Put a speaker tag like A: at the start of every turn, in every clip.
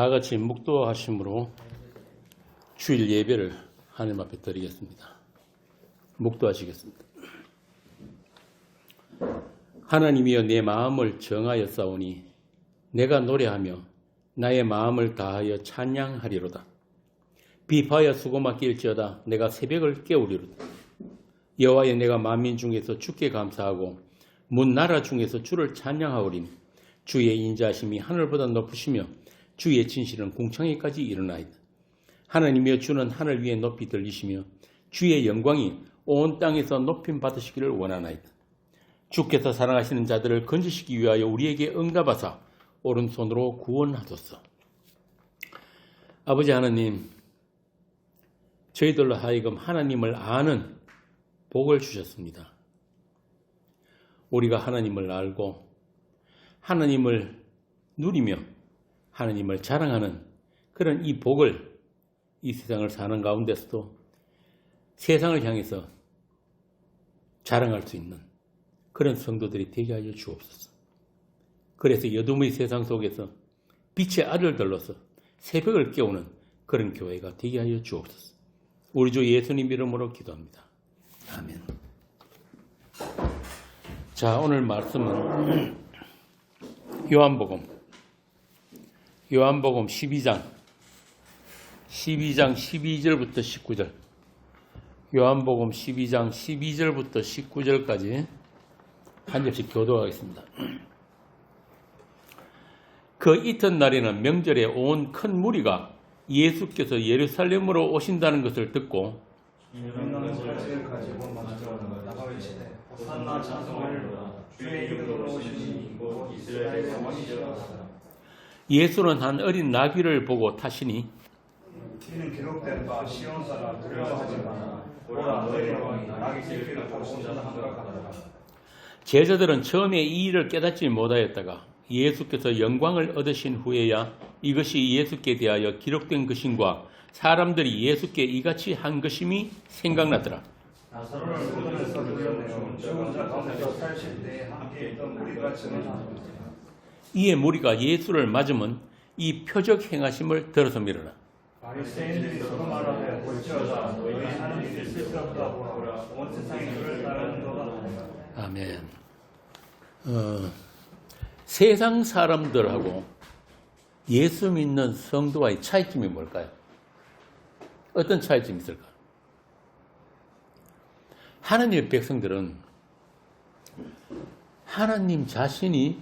A: 다 같이 묵도하심으로 주일 예배를 하나님 앞에 드리겠습니다. 묵도하시겠습니다. 하나님이여 내 마음을 정하여 싸우니 내가 노래하며 나의 마음을 다하여 찬양하리로다. 비파여 수고 맡길지어다 내가 새벽을 깨우리로다. 여호와여 내가 만민 중에서 주께 감사하고 문 나라 중에서 주를 찬양하오리니 주의 인자하심이 하늘보다 높으시며 주의 진실은 궁창에까지 이르나이다. 하나님이여 주는 하늘 위에 높이 들리시며 주의 영광이 온 땅에서 높임 받으시기를 원하나이다. 주께서 사랑하시는 자들을 건지시기 위하여 우리에게 응답하사 오른손으로 구원하소서. 아버지 하나님, 저희들로 하여금 하나님을 아는 복을 주셨습니다. 우리가 하나님을 알고 하나님을 누리며 하나님을 자랑하는 그런 이 복을 이 세상을 사는 가운데서도 세상을 향해서 자랑할 수 있는 그런 성도들이 되게 하여 주옵소서. 그래서 여둠의 세상 속에서 빛의 아들들로서 새벽을 깨우는 그런 교회가 되게 하여 주옵소서. 우리 주 예수님 이름으로 기도합니다. 아멘. 자, 오늘 말씀은 요한복음 12장 12절부터 19절, 요한복음 12장 12절부터 19절까지 한 절씩 교도하겠습니다. 그 이튿날에는 명절에 온 큰 무리가 예수께서 예루살렘으로 오신다는 것을 듣고 예수는 한 어린 나귀를 보고 타시니
B: 이는 기록된 바 시온 사람 두려워하지 마라. 보라 너희 왕이 나귀 새끼를 타고 온다는 생각하더라.
A: 제자들은 처음에 이 일을 깨닫지 못하였다가 예수께서 영광을 얻으신 후에야 이것이 예수께 대하여 기록된 것인과 사람들이 예수께 이같이 한 것임이 생각나더라.
B: 나사로를 소돔에서 불러내어 죽은 자 가운데서 살실 때에 함께 있던 무리가 증언하더라.
A: 이에 무리가 예수를 맞으면 이 표적 행하심을 들어서 미르라.
B: 바리새인들이 소돔하라되 볼지어다 너희 하나님의 쓸데없다 보라 온 세상이 그를 따르는도다.
A: 아멘. 세상 사람들하고 예수 믿는 성도와의 차이점이 뭘까요? 어떤 차이점이 있을까? 하나님의 백성들은 하나님 자신이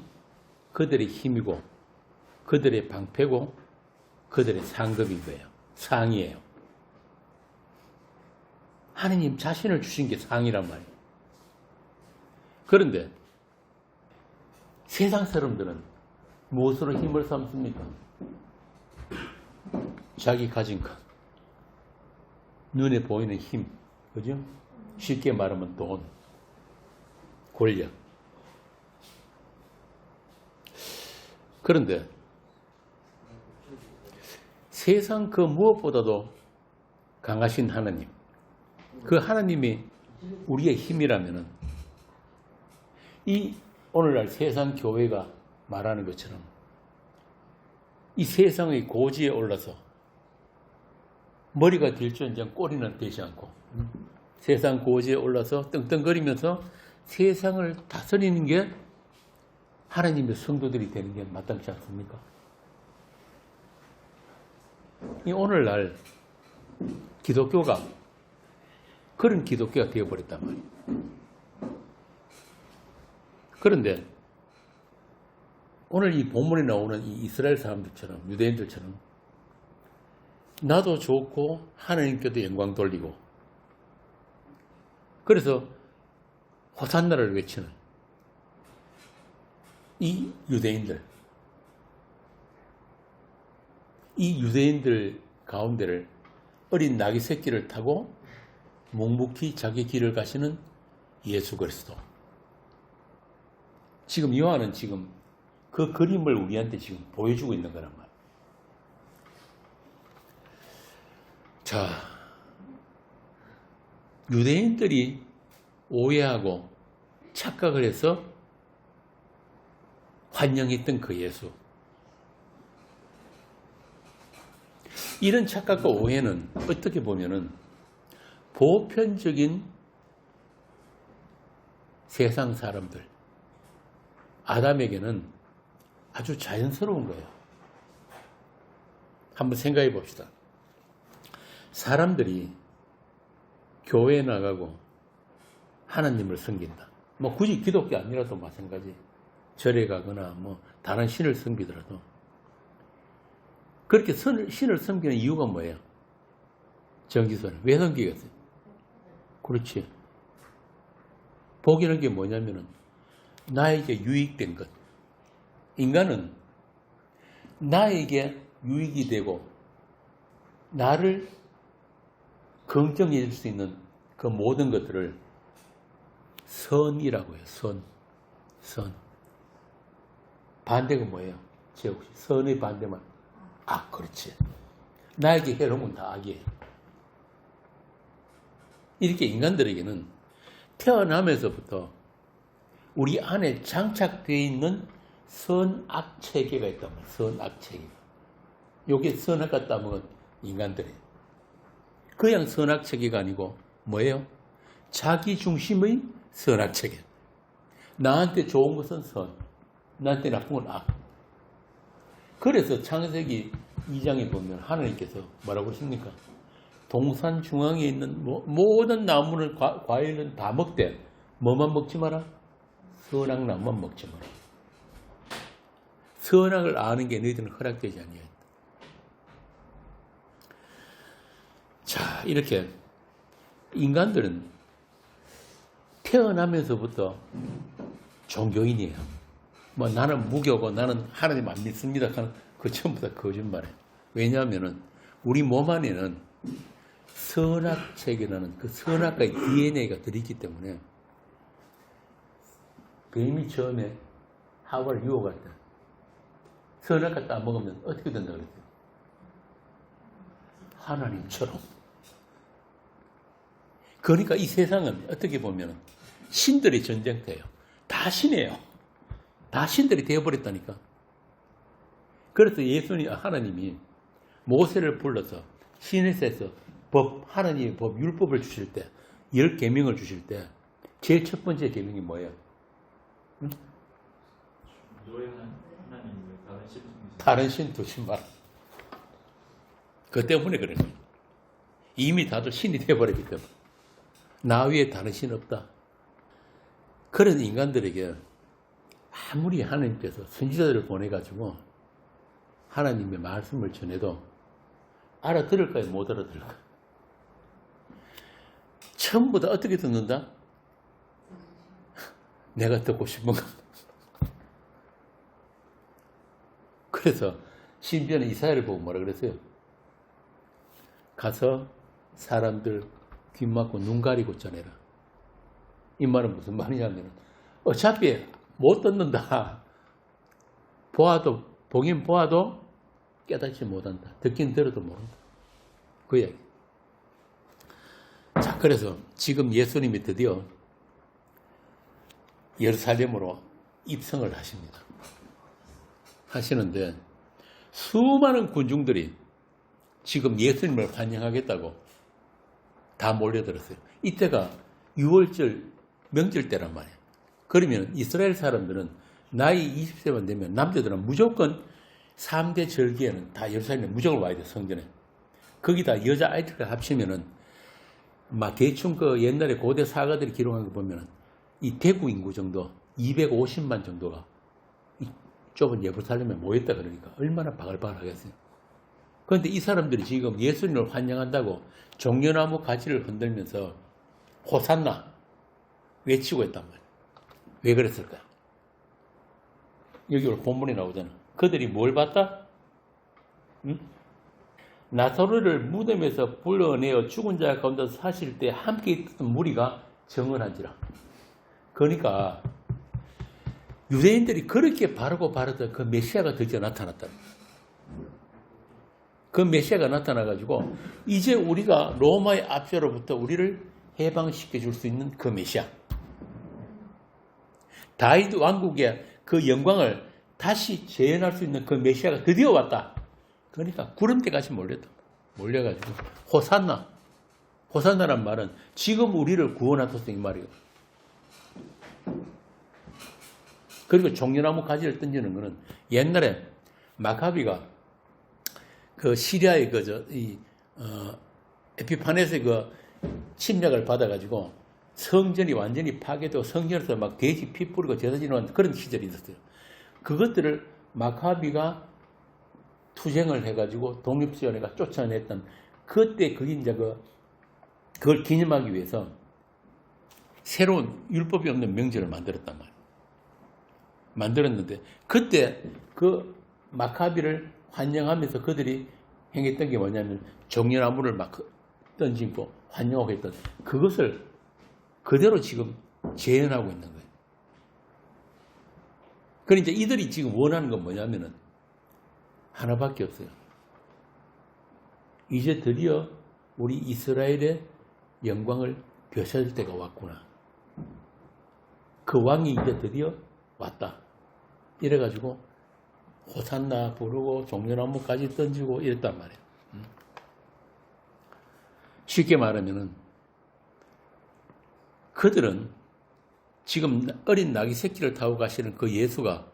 A: 그들의 힘이고 그들의 방패고 그들의 상급인 거예요. 상이에요. 하나님 자신을 주신 게 상이란 말이에요. 그런데 세상 사람들은 무엇으로 힘을 삼습니까? 자기 가진 것, 눈에 보이는 힘, 그죠? 쉽게 말하면 돈, 권력. 그런데 세상 그 무엇보다도 강하신 하나님, 그 하나님이 우리의 힘이라면은 이 오늘날 세상 교회가 말하는 것처럼 이 세상의 고지에 올라서 머리가 될지언정 꼬리는 되지 않고 세상 고지에 올라서 떵떵거리면서 세상을 다스리는 게 하나님의 성도들이 되는 게 마땅치 않습니까? 이 오늘날 기독교가 그런 기독교가 되어버렸단 말이에요. 그런데 오늘 이 본문에 나오는 이 이스라엘 사람들처럼 유대인들처럼 나도 좋고 하나님께도 영광 돌리고 그래서 호산나를 외치는 이 유대인들 가운데를 어린 나귀 새끼를 타고 묵묵히 자기 길을 가시는 예수 그리스도. 지금 요한은 지금 그 그림을 우리한테 지금 보여주고 있는 거란 말이에요. 자, 유대인들이 오해하고 착각을 해서 환영했던 그 예수. 이런 착각과 오해는 어떻게 보면은 보편적인 세상 사람들, 아담에게는 아주 자연스러운 거예요. 한번 생각해 봅시다. 사람들이 교회에 나가고 하나님을 섬긴다. 뭐 굳이 기독교 아니라도 마찬가지. 절에 가거나 뭐 다른 신을 섬기더라도 그렇게 신을 섬기는 이유가 뭐예요? 정기선 왜 섬기겠어요? 그렇지. 복이라는 게 뭐냐면은 나에게 유익된 것. 인간은 나에게 유익이 되고 나를 긍정해 줄 수 있는 그 모든 것들을 선이라고 해요. 선. 반대가 뭐예요? 제옥 씨. 선의 반대만. 그렇지. 나에게 해로운 다 악이에요. 이렇게 인간들에게는 태어나면서부터 우리 안에 장착되어 있는 선악 체계가 있단 말이에요. 선악 체계. 요게 선악과 따먹은 인간들이에요. 그냥 선악 체계가 아니고 뭐예요? 자기 중심의 선악 체계. 나한테 좋은 것은 선, 나한테 나쁜 건 악. 그래서 창세기 2장에 보면 하나님께서 뭐라고 하십니까? 동산 중앙에 있는 모든 나무는 과일은 다 먹되 뭐만 먹지 마라? 선악 나무만 먹지 마라. 선악을 아는 게 너희들은 허락되지 아니하였다. 자, 이렇게 인간들은 태어나면서부터 종교인이에요. 뭐 나는 무교고 나는 하나님 안 믿습니다 하는 그 전부 다 거짓말이에요. 왜냐하면 우리 몸 안에는 선악책이라는 그 선악과의 DNA가 들어있기 때문에 뱀이 처음에 하와를 유혹할 때 선악과 따먹으면 어떻게 된다 그랬어요? 하나님처럼. 그러니까 이 세상은 어떻게 보면 신들의 전쟁터예요. 다 신이에요. 다 신들이 되어버렸다니까. 그래서 하나님이 모세를 불러서 시내에서 하나님의 법, 율법을 주실 때, 10계명을 주실 때 제일 첫 번째 계명이 뭐예요? 응? 다른 신 두지 마라. 그 때문에 그래. 이미 다들 신이 되어버렸기 때문에. 나 위에 다른 신 없다. 그런 인간들에게 아무리 하나님께서 선지자들을 보내가지고 하나님의 말씀을 전해도 알아들을까요? 못 알아들을까요? 전부 다 어떻게 듣는다? 내가 듣고 싶은 것. 그래서 신비한 이사야를 보고 뭐라 그랬어요? 가서 사람들 귀 막고 눈 가리고 전해라. 이 말은 무슨 말이냐면 어차피 못 듣는다. 보긴 보아도 깨닫지 못한다. 듣긴 들어도 모른다. 그 얘기. 자, 그래서 지금 예수님이 드디어 예루살렘으로 입성을 하십니다. 하시는데 수많은 군중들이 지금 예수님을 환영하겠다고 다 몰려들었어요. 이때가 6월절 명절 때란 말이에요. 그러면 이스라엘 사람들은 나이 20세만 되면 남자들은 무조건 3대 절기에는 다 예루살렘에 무조건 와야 돼, 성전에. 거기다 여자 아이들과 합치면은 막 대충 그 옛날에 고대 사가들이 기록한 거 보면은 이 대구 인구 정도 250만 정도가 이 좁은 예루살렘에 모였다 그러니까 얼마나 바글바글하겠어요. 그런데 이 사람들이 지금 예수님을 환영한다고 종려나무 가지를 흔들면서 호산나 외치고 있단 말이에요. 왜 그랬을까요? 여기 오늘 본문에 나오잖아. 그들이 뭘 봤다? 응? 나사로를 무덤에서 불러내어 죽은 자 가운데서 사실 때 함께 있던 무리가 정언한지라. 그러니까 유대인들이 그렇게 바르고 바르던 그 메시아가 드디어 나타났다. 그 메시아가 나타나가지고 이제 우리가 로마의 압제로부터 우리를 해방시켜 줄 수 있는 그 메시아. 다윗 왕국의 그 영광을 다시 재현할 수 있는 그 메시아가 드디어 왔다. 그러니까 구름대같이 몰렸다. 몰려가지고 호산나란 말은 지금 우리를 구원하소서 이 말이에요. 그리고 종려나무 가지를 던지는 것은 옛날에 마카비가 그 시리아의 에피파네스의 그 침략을 받아가지고 성전이 완전히 파괴되고 성전에서 막 돼지 피 뿌리고 제사 지내는 그런 시절이 있었어요. 그것들을 마카비가 투쟁을 해가지고 독립수련회가 쫓아냈던 그때 그게 이제 그걸 기념하기 위해서 새로운 율법이 없는 명절을 만들었단 말이에요. 만들었는데 그때 그 마카비를 환영하면서 그들이 행했던 게 뭐냐면 종려나무를 막 던지고 환영하고 했던 그것을 그대로 지금 재현하고 있는 거예요. 그러니까 이들이 지금 원하는 건 뭐냐면은 하나밖에 없어요. 이제 드디어 우리 이스라엘의 영광을 되찾을 때가 왔구나. 그 왕이 이제 드디어 왔다. 이래가지고 호산나 부르고 종려나무까지 던지고 이랬단 말이에요. 쉽게 말하면은 그들은 지금 어린 나귀 새끼를 타고 가시는 그 예수가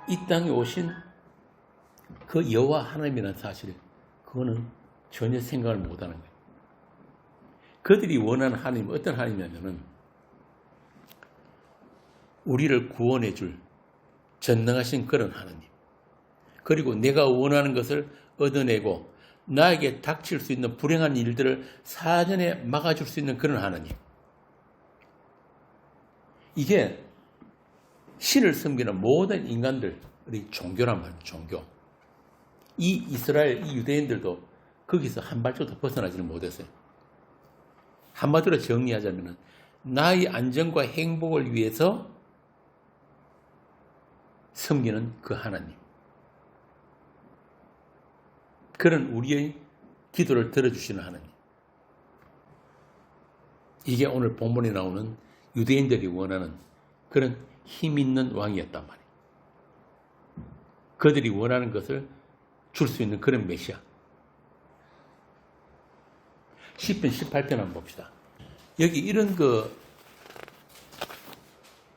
A: 이 땅에 오신 그 여호와 하나님이라는 사실, 그거는 전혀 생각을 못하는 거예요. 그들이 원하는 하나님은 어떤 하나님이냐면은 우리를 구원해 줄 전능하신 그런 하나님, 그리고 내가 원하는 것을 얻어내고 나에게 닥칠 수 있는 불행한 일들을 사전에 막아줄 수 있는 그런 하나님. 이게 신을 섬기는 모든 인간들의 종교란 말이에요. 종교. 이 이스라엘, 이 유대인들도 거기서 한 발짝도 벗어나지는 못했어요. 한마디로 정리하자면 나의 안전과 행복을 위해서 섬기는 그 하나님. 그런 우리의 기도를 들어주시는 하나님. 이게 오늘 본문에 나오는 유대인들이 원하는 그런 힘 있는 왕이었단 말이에요. 그들이 원하는 것을 줄 수 있는 그런 메시아. 시편 18편 한번 봅시다. 여기 이런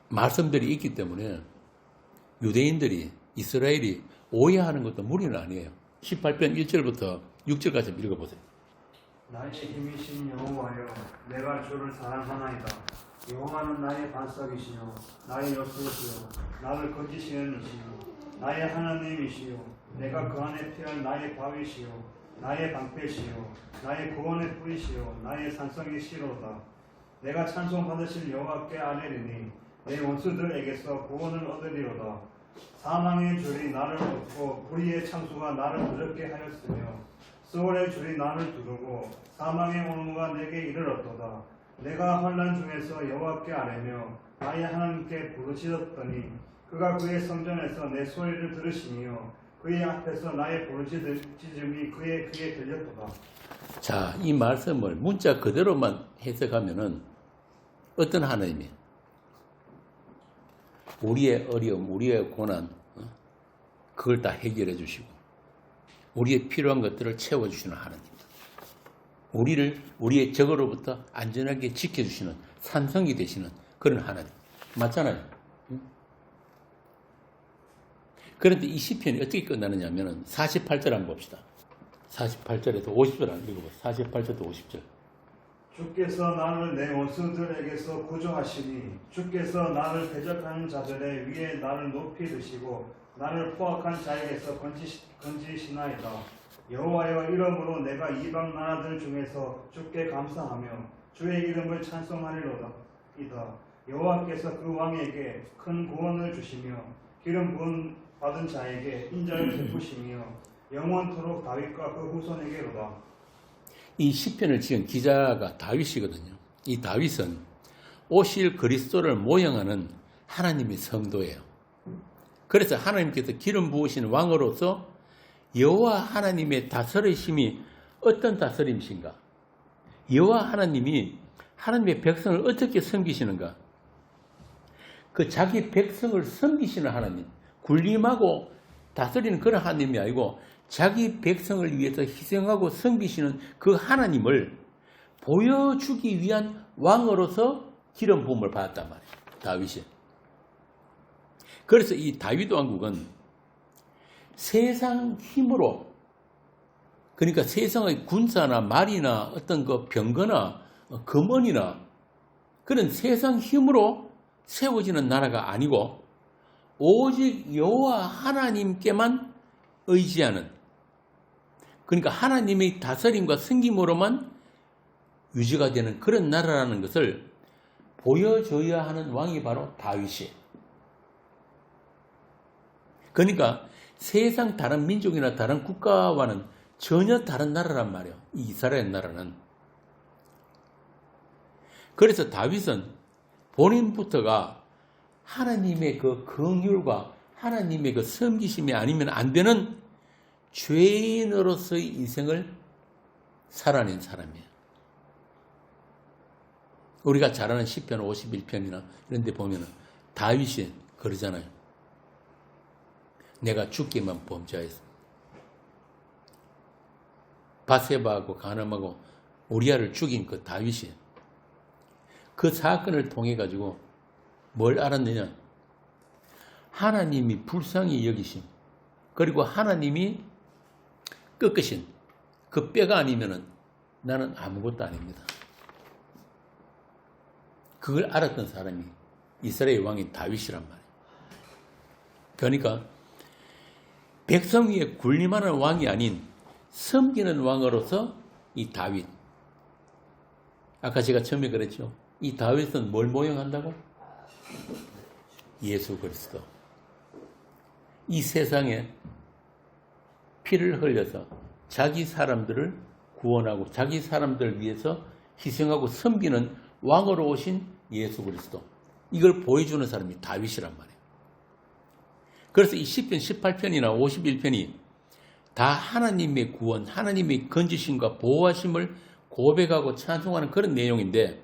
A: 말씀들이 있기 때문에 유대인들이, 이스라엘이 오해하는 것도 무리는 아니에요. 18편 1절부터 6절까지 읽어보세요.
B: 나의 힘이신 여호와여, 내가 주를 사랑하나이다. 여호와는 나의 반석이시요 나의 요새시요 나를 건지시는 이시요 나의 하나님이시요 내가 그 안에 피할 나의 바위시요 나의 방패시요 나의 구원의 뿌리시요 나의 산성이시로다. 내가 찬송받으실 여호와께 아뢰리니 내 원수들에게서 구원을 얻으리로다. 사망의 줄이 나를 얻고 불의의 창수가 나를 두렵게 하였으며 수월의 줄이 나를 두르고 사망의 올무가 내게 이르렀도다. 내가 환난 중에서 여호와께 아뢰며 나의 하나님께 부르짖었더니 그가 그의 성전에서 내 소리를 들으시며 그의 앞에서 나의 부르짖음이 그의 귀에 들렸도다.
A: 자, 이 말씀을 문자 그대로만 해석하면은 어떤 하나님이에요? 우리의 어려움, 우리의 고난, 그걸 다 해결해 주시고 우리의 필요한 것들을 채워주시는 하나님. 우리를 우리의 적으로부터 안전하게 지켜주시는 산성이 되시는 그런 하나님. 맞잖아요. 그런데 이 시편이 어떻게 끝나느냐 하면 48절 한번 봅시다. 48절에서 50절 한번 읽어보세요. 48절부터 50절.
B: 주께서 나를 내 원수들에게서 구조하시니 주께서 나를 대적하는 자들의 위에 나를 높이 드시고 나를 포악한 자에게서 건지시나이다. 여호와여, 이러므로 내가 이방 나라들 중에서 주께 감사하며 주의 이름을 찬송하리로다. 여호와께서 그 왕에게 큰 구원을 주시며 기름 부은 받은 자에게 인자를 베푸시며 영원토록 다윗과 그 후손에게로다.
A: 이 시편을 지은 기자가 다윗이거든요. 이 다윗은 오실 그리스도를 모형하는 하나님의 성도예요. 그래서 하나님께서 기름 부으신 왕으로서 여호와 하나님의 다스리심이 어떤 다스림이신가? 여호와 하나님이 하나님의 백성을 어떻게 섬기시는가? 그 자기 백성을 섬기시는 하나님, 군림하고 다스리는 그런 하나님이 아니고 자기 백성을 위해서 희생하고 섬기시는 그 하나님을 보여주기 위한 왕으로서 기름 부음을 받았단 말이에요. 다윗이. 그래서 이 다윗 왕국은 세상 힘으로, 그러니까 세상의 군사나 말이나 어떤 그 병거나 금원이나 그런 세상 힘으로 세워지는 나라가 아니고 오직 여호와 하나님께만 의지하는, 그러니까 하나님의 다스림과 섬김으로만 유지가 되는 그런 나라라는 것을 보여줘야 하는 왕이 바로 다윗이에요. 그러니까 세상 다른 민족이나 다른 국가와는 전혀 다른 나라란 말이에요. 이 이스라엘 나라는. 그래서 다윗은 본인부터가 하나님의 그 긍휼과 하나님의 그 섬기심이 아니면 안 되는 죄인으로서의 인생을 살아낸 사람이에요. 우리가 잘 아는 시편 51편이나 이런 데 보면 다윗이 그러잖아요. 내가 죽기만 범죄하였어. 바세바하고 가늠하고 우리아를 죽인 그 다윗이 그 사건을 통해 가지고 뭘 알았느냐? 하나님이 불쌍히 여기심, 그리고 하나님이 꺾으신 그 뼈가 아니면은 나는 아무것도 아닙니다. 그걸 알았던 사람이 이스라엘 왕인 다윗이란 말이에요. 그러니까 백성 위에 군림하는 왕이 아닌 섬기는 왕으로서 이 다윗. 아까 제가 처음에 그랬죠. 이 다윗은 뭘 모형한다고? 예수 그리스도. 이 세상에 피를 흘려서 자기 사람들을 구원하고 자기 사람들을 위해서 희생하고 섬기는 왕으로 오신 예수 그리스도. 이걸 보여주는 사람이 다윗이란 말이에요. 그래서 이 시편 18편이나 51편이 다 하나님의 구원, 하나님의 건지심과 보호하심을 고백하고 찬송하는 그런 내용인데,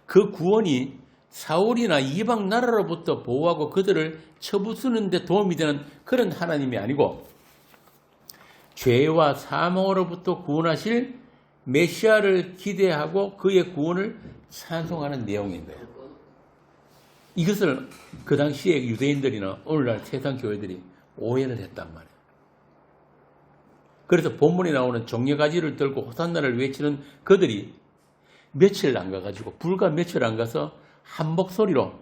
A: 그 구원이 사울이나 이방 나라로부터 보호하고 그들을 쳐부수는 데 도움이 되는 그런 하나님이 아니고 죄와 사망으로부터 구원하실 메시아를 기대하고 그의 구원을 찬송하는 내용인 거예요. 이것을 그 당시에 유대인들이나 오늘날 세상 교회들이 오해를 했단 말이에요. 그래서 본문에 나오는 종려가지를 들고 호산나를 외치는 그들이 며칠 안 가가지고, 불과 며칠 안 가서 한 목소리로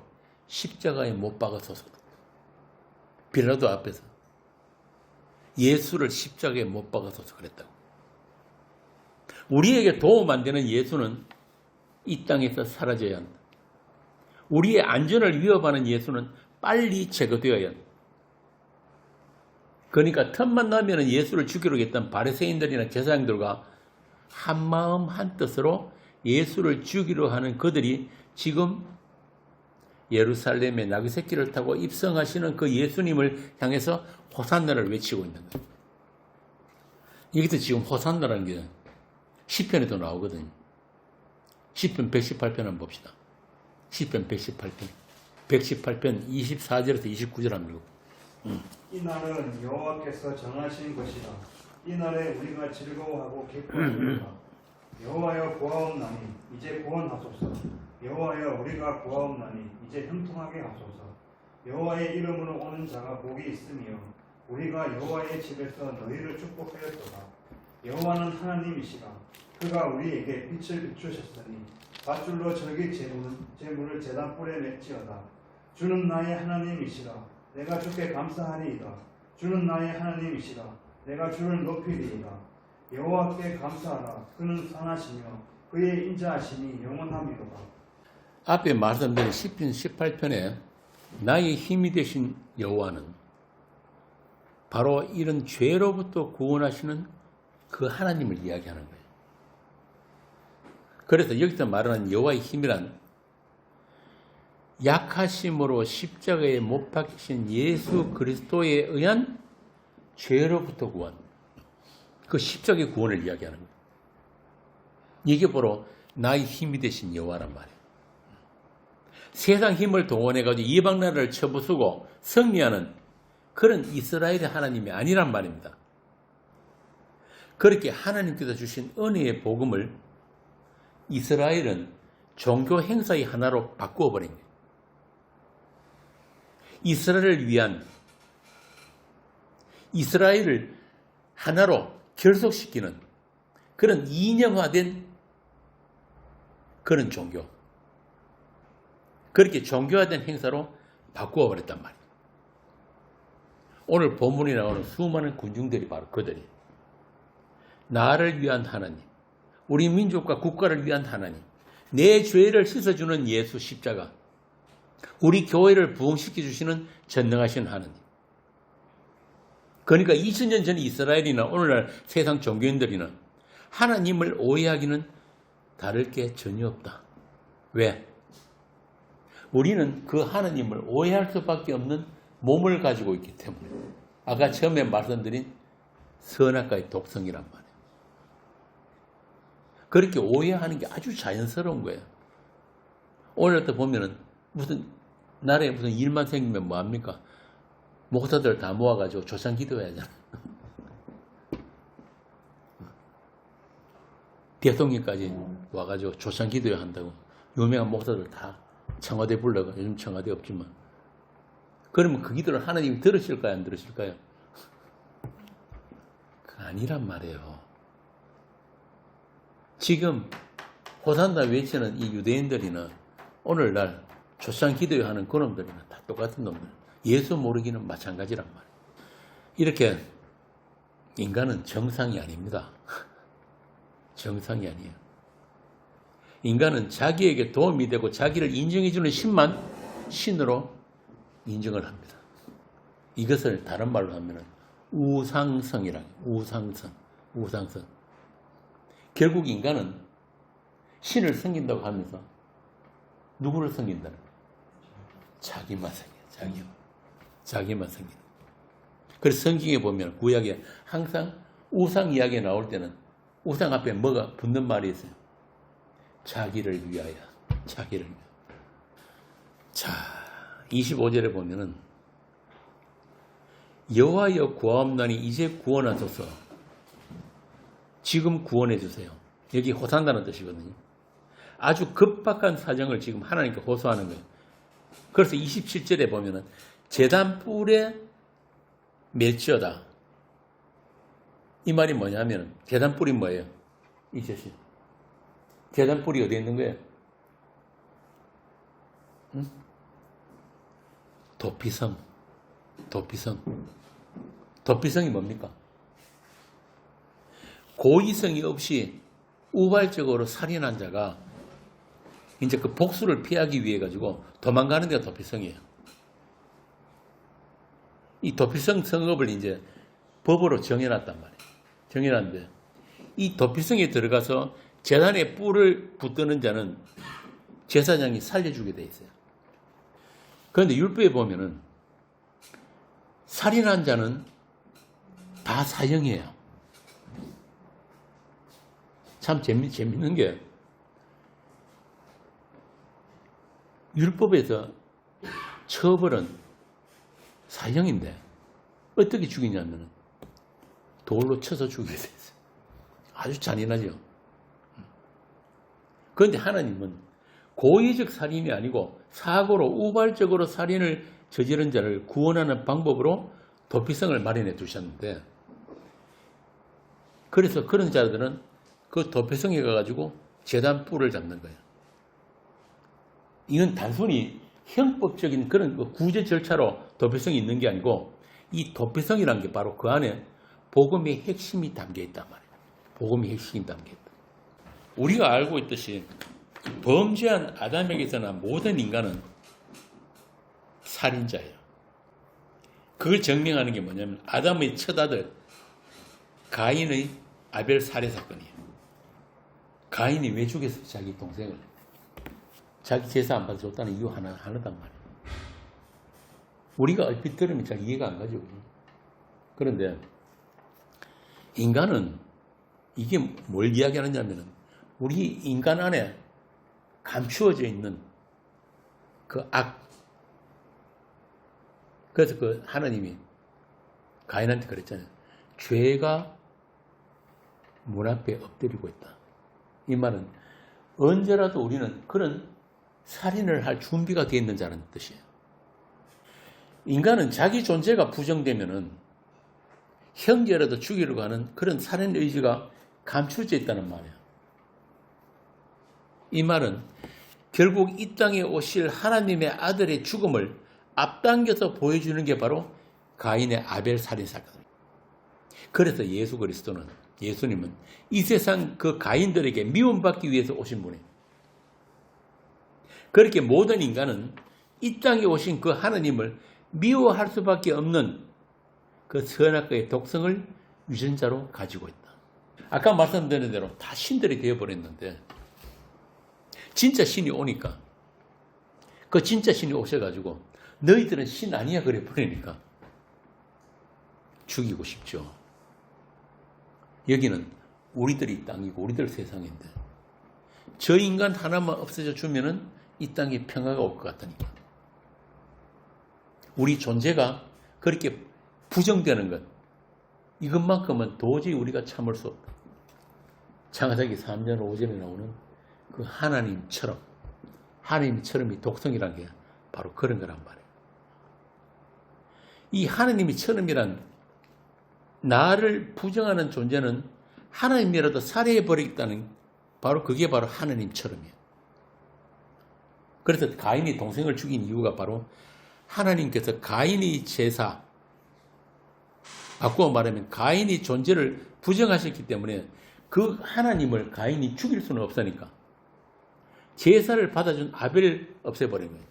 A: 십자가에 못 박아서서, 빌라도 앞에서 예수를 십자가에 못 박아서서 그랬다고. 우리에게 도움 안 되는 예수는 이 땅에서 사라져야 한다. 우리의 안전을 위협하는 예수는 빨리 제거되어야 한다. 그러니까 틈만 나면 예수를 죽이려고 했던 바리새인들이나 제사장들과 한마음 한뜻으로 예수를 죽이려 하는 그들이 지금 예루살렘에 나귀 새끼를 타고 입성하시는 그 예수님을 향해서 호산나를 외치고 있는 거예요. 여기서 지금 호산나라는 게 시편에도 나오거든요. 시편 118편 한번 봅시다. 시편 118편. 118편 24절에서 29절 한번 읽고.
B: 이 날은 여호와께서 정하신 것이다. 이 날에 우리가 즐거워하고 기뻐하리라. 여호와여 구하옵나니 이제 구원하소서. 여호와여 우리가 구하옵나니 이제 형통하게 하소서. 여호와의 이름으로 오는 자가 복이 있으며 우리가 여호와의 집에서 너희를 축복하였도다. 여호와는 하나님이시라. 그가 우리에게 빛을 비추셨으니 밧줄로 절기 제물을 제단불에 맺지어다. 주는 나의 하나님이시라. 내가 주께 감사하리이다. 주는 나의 하나님이시라. 내가 주를 높이리이다. 여호와께 감사하라. 그는 선하시며 그의 인자하심이 영원함이로다.
A: 앞에 말씀드린 시편 18편에 나의 힘이 되신 여호와는 바로 이런 죄로부터 구원하시는 그 하나님을 이야기하는 거예요. 그래서 여기서 말하는 여호와의 힘이란 약하심으로 십자가에 못 박히신 예수 그리스도에 의한 죄로부터 구원, 그 십자가의 구원을 이야기하는 거예요. 이게 바로 나의 힘이 되신 여호와란 말이에요. 세상 힘을 동원해가지고 이방 나라를 쳐부수고 승리하는 그런 이스라엘의 하나님이 아니란 말입니다. 그렇게 하나님께서 주신 은혜의 복음을 이스라엘은 종교 행사의 하나로 바꾸어 버린 거예요. 이스라엘을 하나로 결속시키는 그런 이념화된 그런 종교. 그렇게 종교화된 행사로 바꾸어 버렸단 말이에요. 오늘 본문에 나오는 수많은 군중들이 바로 그들이에요. 나를 위한 하나님, 우리 민족과 국가를 위한 하나님, 내 죄를 씻어주는 예수 십자가, 우리 교회를 부흥시켜 주시는 전능하신 하나님. 그러니까 2000년 전 이스라엘이나 오늘날 세상 종교인들이나 하나님을 오해하기는 다를 게 전혀 없다. 왜? 우리는 그 하나님을 오해할 수밖에 없는 몸을 가지고 있기 때문에. 아까 처음에 말씀드린 선악과의 독성이란 말이에요. 그렇게 오해하는 게 아주 자연스러운 거예요. 오늘부터 보면은 무슨 나라에 무슨 일만 생기면 뭐합니까? 목사들 다 모아가지고 조상 기도해야 하잖아. 대통령까지 와가지고 조상 기도해야 한다고. 유명한 목사들 다 청와대 불러가. 요즘 청와대 없지만. 그러면 그 기도를 하나님이 들으실까요? 안 들으실까요? 아니란 말이에요. 지금 호산나 외치는 이 유대인들이나 오늘날 조상 기도해야 하는 그놈들이나 다 똑같은 놈들. 예수 모르기는 마찬가지란 말이에요. 이렇게 인간은 정상이 아닙니다. 정상이 아니에요. 인간은 자기에게 도움이 되고 자기를 인정해주는 신만 신으로 인정을 합니다. 이것을 다른 말로 하면 우상성이라고 해요. 우상성. 결국 인간은 신을 섬긴다고 하면서 누구를 섬긴다는 거예요? 자기만 섬겨요. 자기만 섬기는 거예요. 그래서 성경에 보면 구약에 항상 우상 이야기가 나올 때는 우상 앞에 뭐가 붙는 말이 있어요? 자기를 위하여. 자기를 위하여. 자, 25절에 보면은 여호와여 구하옵나니 이제 구원하소서. 지금 구원해 주세요. 여기 호산다는 뜻이거든요. 아주 급박한 사정을 지금 하나님께 호소하는 거예요. 그래서 27절에 보면은 제단 뿔에 멜지어다. 이 말이 뭐냐면 제단 뿔이 뭐예요? 이 제시. 제단 뿔이 어디에 있는 거예요? 응? 도피성. 도피성이 뭡니까? 고의성이 없이 우발적으로 살인한 자가 이제 그 복수를 피하기 위해 가지고 도망가는 데가 도피성이에요. 이 도피성 성업을 이제 법으로 정해놨단 말이에요. 정해놨는데 이 도피성에 들어가서 제단에 뿔을 붙드는 자는 제사장이 살려주게 돼 있어요. 그런데 율법에 보면은 살인한 자는 다 사형이에요. 참 재밌는 게 율법에서 처벌은 사형인데 어떻게 죽이냐면 돌로 쳐서 죽이게 돼 있어요. 아주 잔인하죠. 그런데 하나님은 고의적 살인이 아니고 사고로 우발적으로 살인을 저지른 자를 구원하는 방법으로 도피성을 마련해 두셨는데, 그래서 그런 자들은 그 도피성에 가가지고 제단 뿔을 잡는 거예요. 이건 단순히 형법적인 그런 구제 절차로 도피성이 있는 게 아니고, 이 도피성이라는 게 바로 그 안에 복음의 핵심이 담겨 있단 말이에요. 복음의 핵심이 담겨 있다. 우리가 알고 있듯이 범죄한 아담에게서나 모든 인간은 살인자예요. 그걸 증명하는 게 뭐냐면 아담의 첫 아들 가인의 아벨 살해 사건이에요. 가인이 왜 죽였어요? 자기 동생을. 자기 제사 안 받아줬다는 이유 하나단 말이에요. 우리가 얼핏 들으면 잘 이해가 안 가죠. 그런데 인간은 이게 뭘 이야기하느냐면 우리 인간 안에 감추어져 있는 그 악. 그래서 그 하나님이 가인한테 그랬잖아요. 죄가 문 앞에 엎드리고 있다. 이 말은 언제라도 우리는 그런 살인을 할 준비가 되어 있는 자라는 뜻이에요. 인간은 자기 존재가 부정되면은 형제라도 죽이려고 하는 그런 살인 의지가 감춰져 있다는 말이에요. 이 말은 결국 이 땅에 오실 하나님의 아들의 죽음을 앞당겨서 보여주는 게 바로 가인의 아벨 살인 사건입니다. 그래서 예수님은 이 세상 그 가인들에게 미움받기 위해서 오신 분이에요. 그렇게 모든 인간은 이 땅에 오신 그 하나님을 미워할 수밖에 없는 그 선악과의 독성을 유전자로 가지고 있다. 아까 말씀드린 대로 다 신들이 되어버렸는데 진짜 신이 오니까 그 진짜 신이 오셔가지고 너희들은 신 아니야 그래 버리니까 죽이고 싶죠. 여기는 우리들이 땅이고 우리들 세상인데 저 인간 하나만 없어져 주면은 이 땅에 평화가 올 것 같다니까. 우리 존재가 그렇게 부정되는 것 이것만큼은 도저히 우리가 참을 수 없다. 창세기 3장 5절에 나오는 그 하나님처럼이 독성이란 게 바로 그런 거란 말이에요. 이 하나님이처럼이란 나를 부정하는 존재는 하나님이라도 살해해버리겠다는 그게 바로 하나님처럼이에요. 그래서 가인이 동생을 죽인 이유가 바로 하나님께서 가인의 제사, 바꾸어 말하면 가인의 존재를 부정하셨기 때문에 그 하나님을 가인이 죽일 수는 없으니까 제사를 받아준 아벨을 없애버린 거예요.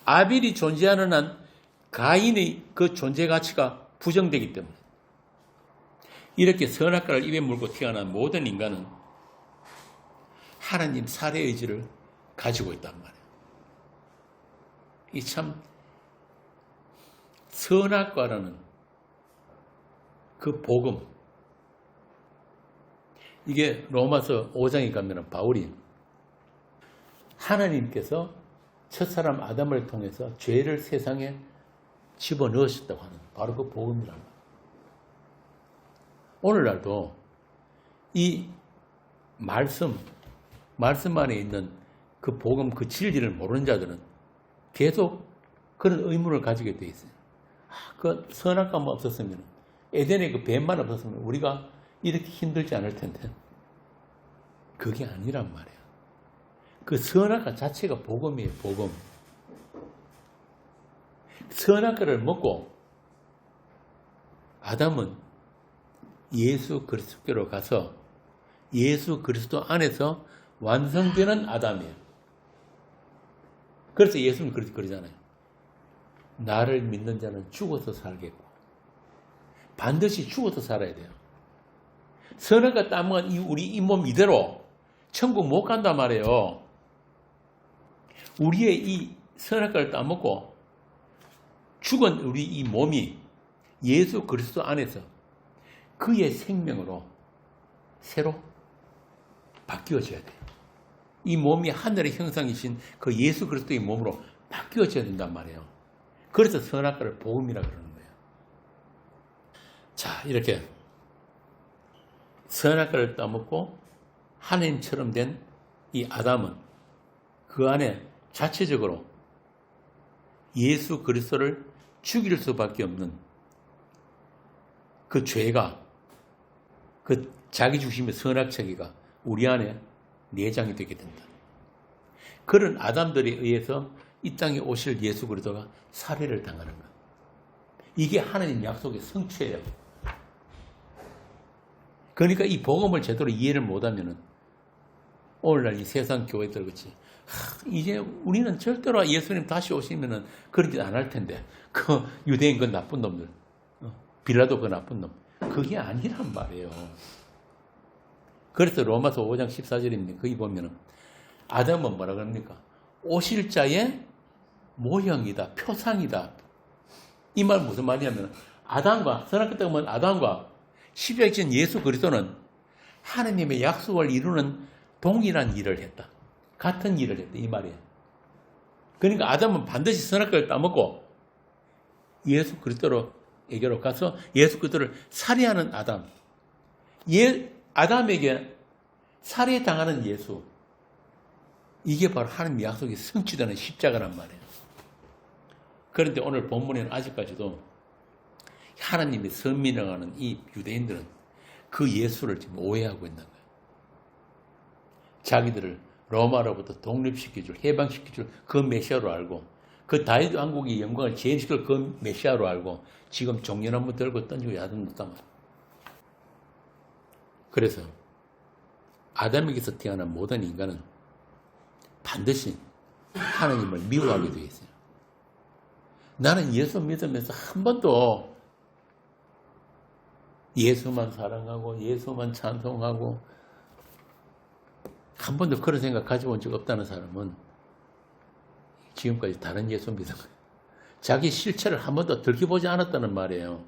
A: 아벨이 존재하는 한 가인의 그 존재 가치가 부정되기 때문에 이렇게 선악과를 입에 물고 태어난 모든 인간은 하나님 살해 의지를 가지고 있단 말이에요. 이 참 선악과라는 그 복음 이게 로마서 5장에 가면 바울이 하나님께서 첫사람 아담을 통해서 죄를 세상에 집어넣으셨다고 하는 바로 그 복음이란 말이에요. 오늘날도 이 말씀 안에 있는 그 복음, 그 진리를 모르는 자들은 계속 그런 의문을 가지게 돼 있어요. 그 선악과만 없었으면, 에덴의 그 뱀만 없었으면 우리가 이렇게 힘들지 않을 텐데. 그게 아니란 말이에요. 그 선악과 자체가 복음이에요, 복음. 선악과를 먹고 아담은 예수 그리스도께로 가서 예수 그리스도 안에서 완성되는 아담이에요. 그래서 예수는 그러잖아요. 나를 믿는 자는 죽어서 살겠고 반드시 죽어서 살아야 돼요. 선악과 따먹은 우리 이 몸 이대로 천국 못 간단 말이에요. 우리의 이 선악과를 따먹고 죽은 우리 이 몸이 예수 그리스도 안에서 그의 생명으로 새로 바뀌어져야 돼요. 이 몸이 하늘의 형상이신 그 예수 그리스도의 몸으로 바뀌어져야 된단 말이에요. 그래서 선악과를 복음이라 그러는 거예요. 자, 이렇게 선악과를 따먹고 하나님처럼 된 이 아담은 그 안에 자체적으로 예수 그리스도를 죽일 수밖에 없는 그 죄가, 그 자기중심의 선악체계가 우리 안에 내장이 되게 된다. 그런 아담들에 의해서 이 땅에 오실 예수 그리스도가 살해를 당하는 것. 이게 하나님 약속의 성취예요. 그러니까 이 복음을 제대로 이해를 못하면은 오늘날 이 세상 교회들 같이 이제 우리는 절대로 예수님 다시 오시면은 그렇게 안 할 텐데 그 유대인 그 나쁜 놈들, 빌라도 그 나쁜 놈, 그게 아니란 말이에요. 그래서 로마서 5장 14절입니다. 거기 보면은 아담은 뭐라 그럽니까? 오실 자의 모형이다, 표상이다. 이 말 무슨 말이냐면 아담과 선악과 때문에 아담과 십자가의 예수 그리스도는 하나님의 약속을 이루는 동일한 일을 했다. 같은 일을 했다. 이 말이에요. 그러니까 아담은 반드시 선악과를 따먹고 예수 그리스도로 아담에게로 가서 예수 그리스도를 살해하는 아담. 아담에게 살해당하는 예수. 이게 바로 하나님 약속이 성취되는 십자가란 말이에요. 그런데 오늘 본문에는 아직까지도 하나님의 선민이라고 하는 이 유대인들은 그 예수를 지금 오해하고 있는 거예요. 자기들을 로마로부터 독립시켜줄, 해방시켜줄 그 메시아로 알고, 그 다윗 왕국의 영광을 재현시킬 그 메시아로 알고 지금 종려나무 들고 던지고 야단쳤단 말이에요. 그래서 아담에게서 태어난 모든 인간은 반드시 하나님을 미워하게 되어 있어요. 나는 예수 믿으면서 한 번도 예수만 사랑하고 예수만 찬송하고 한 번도 그런 생각 가지고 온 적 없다는 사람은 지금까지 다른 예수 믿은 거예요. 자기 실체를 한 번도 들켜보지 않았다는 말이에요.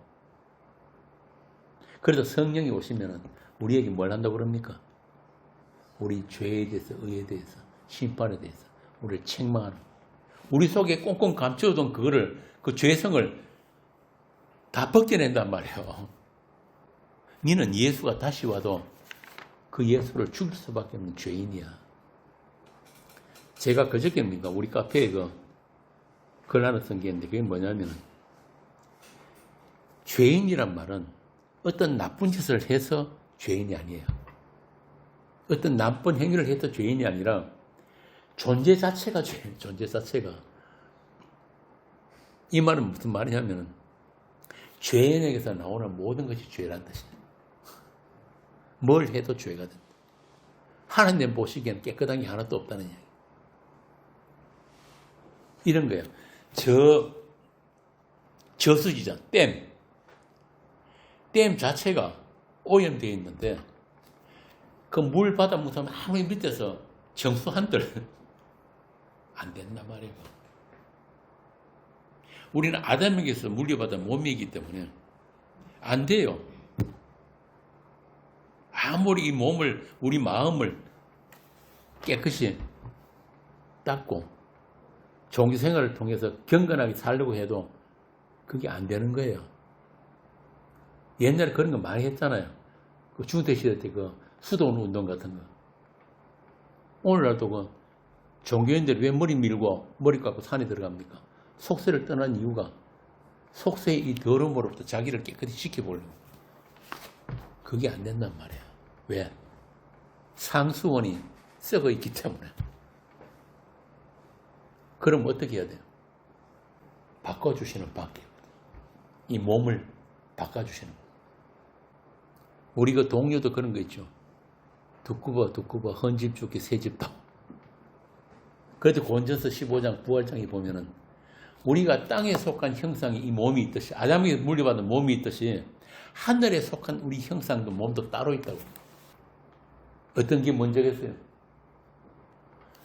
A: 그래도 성령이 오시면 우리에게 뭘 한다고 그럽니까? 우리 죄에 대해서, 의에 대해서, 심판에 대해서 우리를 책망하는 거예요. 우리 속에 꽁꽁 감춰둔 그거를, 그 죄성을 다 벗겨낸단 말이에요. 너는 예수가 다시 와도 그 예수를 죽일 수밖에 없는 죄인이야. 제가 그저께입니까? 우리 카페에 글 하나 쓴 게 있는데 그게 뭐냐면 죄인이란 말은 어떤 나쁜 짓을 해서 죄인이 아니에요. 어떤 나쁜 행위를 해서 죄인이 아니라 존재 자체가 죄예요. 존재 자체가. 이 말은 무슨 말이냐면 죄인에게서 나오는 모든 것이 죄란 뜻이에요. 뭘 해도 죄가 된다. 하나님 보시기에는 깨끗한 게 하나도 없다는 이야기. 이런 거예요. 저수지잖아. 댐 자체가 오염되어 있는데 그 물 받아 묻으면 아무리 밑에서 정수 한들 안 된단 말이에요. 우리는 아담에게서 물려받은 몸이기 때문에 안 돼요. 아무리 이 몸을, 우리 마음을 깨끗이 닦고 종교 생활을 통해서 경건하게 살려고 해도 그게 안 되는 거예요. 옛날에 그런 거 많이 했잖아요. 그 중세 시대 때 그 수도원 운동 같은 거. 오늘날도 그 종교인들이 왜 머리 밀고 머리 깎고 산에 들어갑니까? 속세를 떠난 이유가 속세의 이 더러움으로부터 자기를 깨끗이 지켜보려고. 그게 안 된단 말이에요. 왜? 상수원이 썩어 있기 때문에. 그럼 어떻게 해야 돼요? 바꿔주시는 밖에. 이 몸을 바꿔주시는 거예요. 우리 그 동료도 그런 거 있죠. 두꺼워 헌집 죽기 새집다. 그래도 고린도서 15장 9월장에 보면은 우리가 땅에 속한 형상이 이 몸이 있듯이 아담에게 물려받은 몸이 있듯이 하늘에 속한 우리 형상도 몸도 따로 있다고. 어떤 게 먼저겠어요?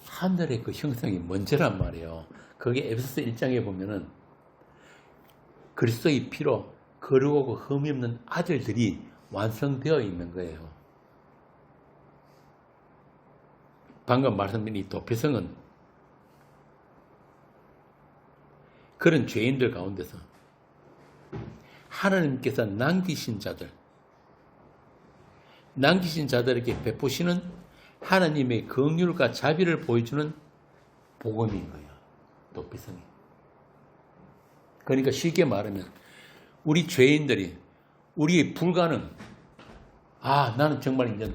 A: 하늘의 그 형상이 먼저란 말이에요. 그게 에베소서 1장에 보면은 그리스도의 피로 거룩하고 흠이 없는 아들들이 완성되어 있는 거예요. 방금 말씀드린 이 도피성은 그런 죄인들 가운데서 하나님께서 남기신 자들에게 베푸시는 하나님의 긍휼과 자비를 보여주는 복음인 거예요. 도피성이. 그러니까 쉽게 말하면 우리 죄인들이 우리의 불가능, 나는 정말 이제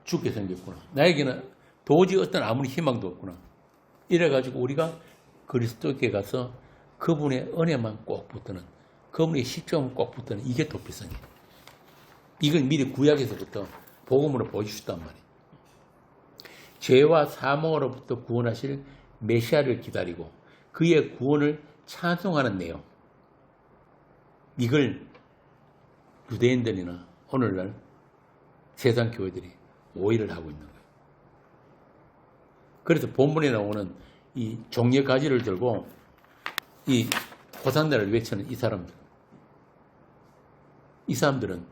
A: 죽게 생겼구나. 나에게는 도저히 어떤 아무리 희망도 없구나. 이래가지고 우리가 그리스도께 가서 그분의 은혜만 꼭 붙드는, 그분의 십자가만 꼭 붙드는 이게 도피성이에요. 이걸 미리 구약에서부터 복음으로 보여주셨단 말이에요. 죄와 사망으로부터 구원하실 메시아를 기다리고 그의 구원을 찬송하는 내용. 이걸 유대인들이나 오늘날 세상 교회들이 오해를 하고 있는 거예요. 그래서 본문에 나오는 이 종려 가지를 들고 이 호산나를 외치는 이 사람들은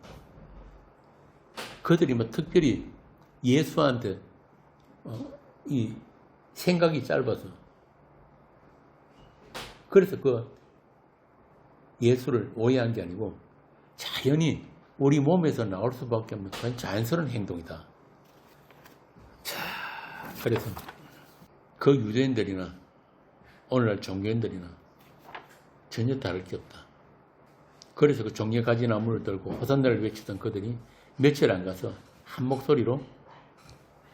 A: 그들이 뭐 특별히 예수한테 이 생각이 짧아서 그래서 예수를 오해한 게 아니고 자연히 우리 몸에서 나올 수밖에 없는 그런 자연스러운 행동이다. 자, 그래서 그 유대인들이나 오늘날 종교인들이나 전혀 다를 게 없다. 그래서 그 종려 가지 나무를 들고 호산나를 외치던 그들이 며칠 안 가서 한 목소리로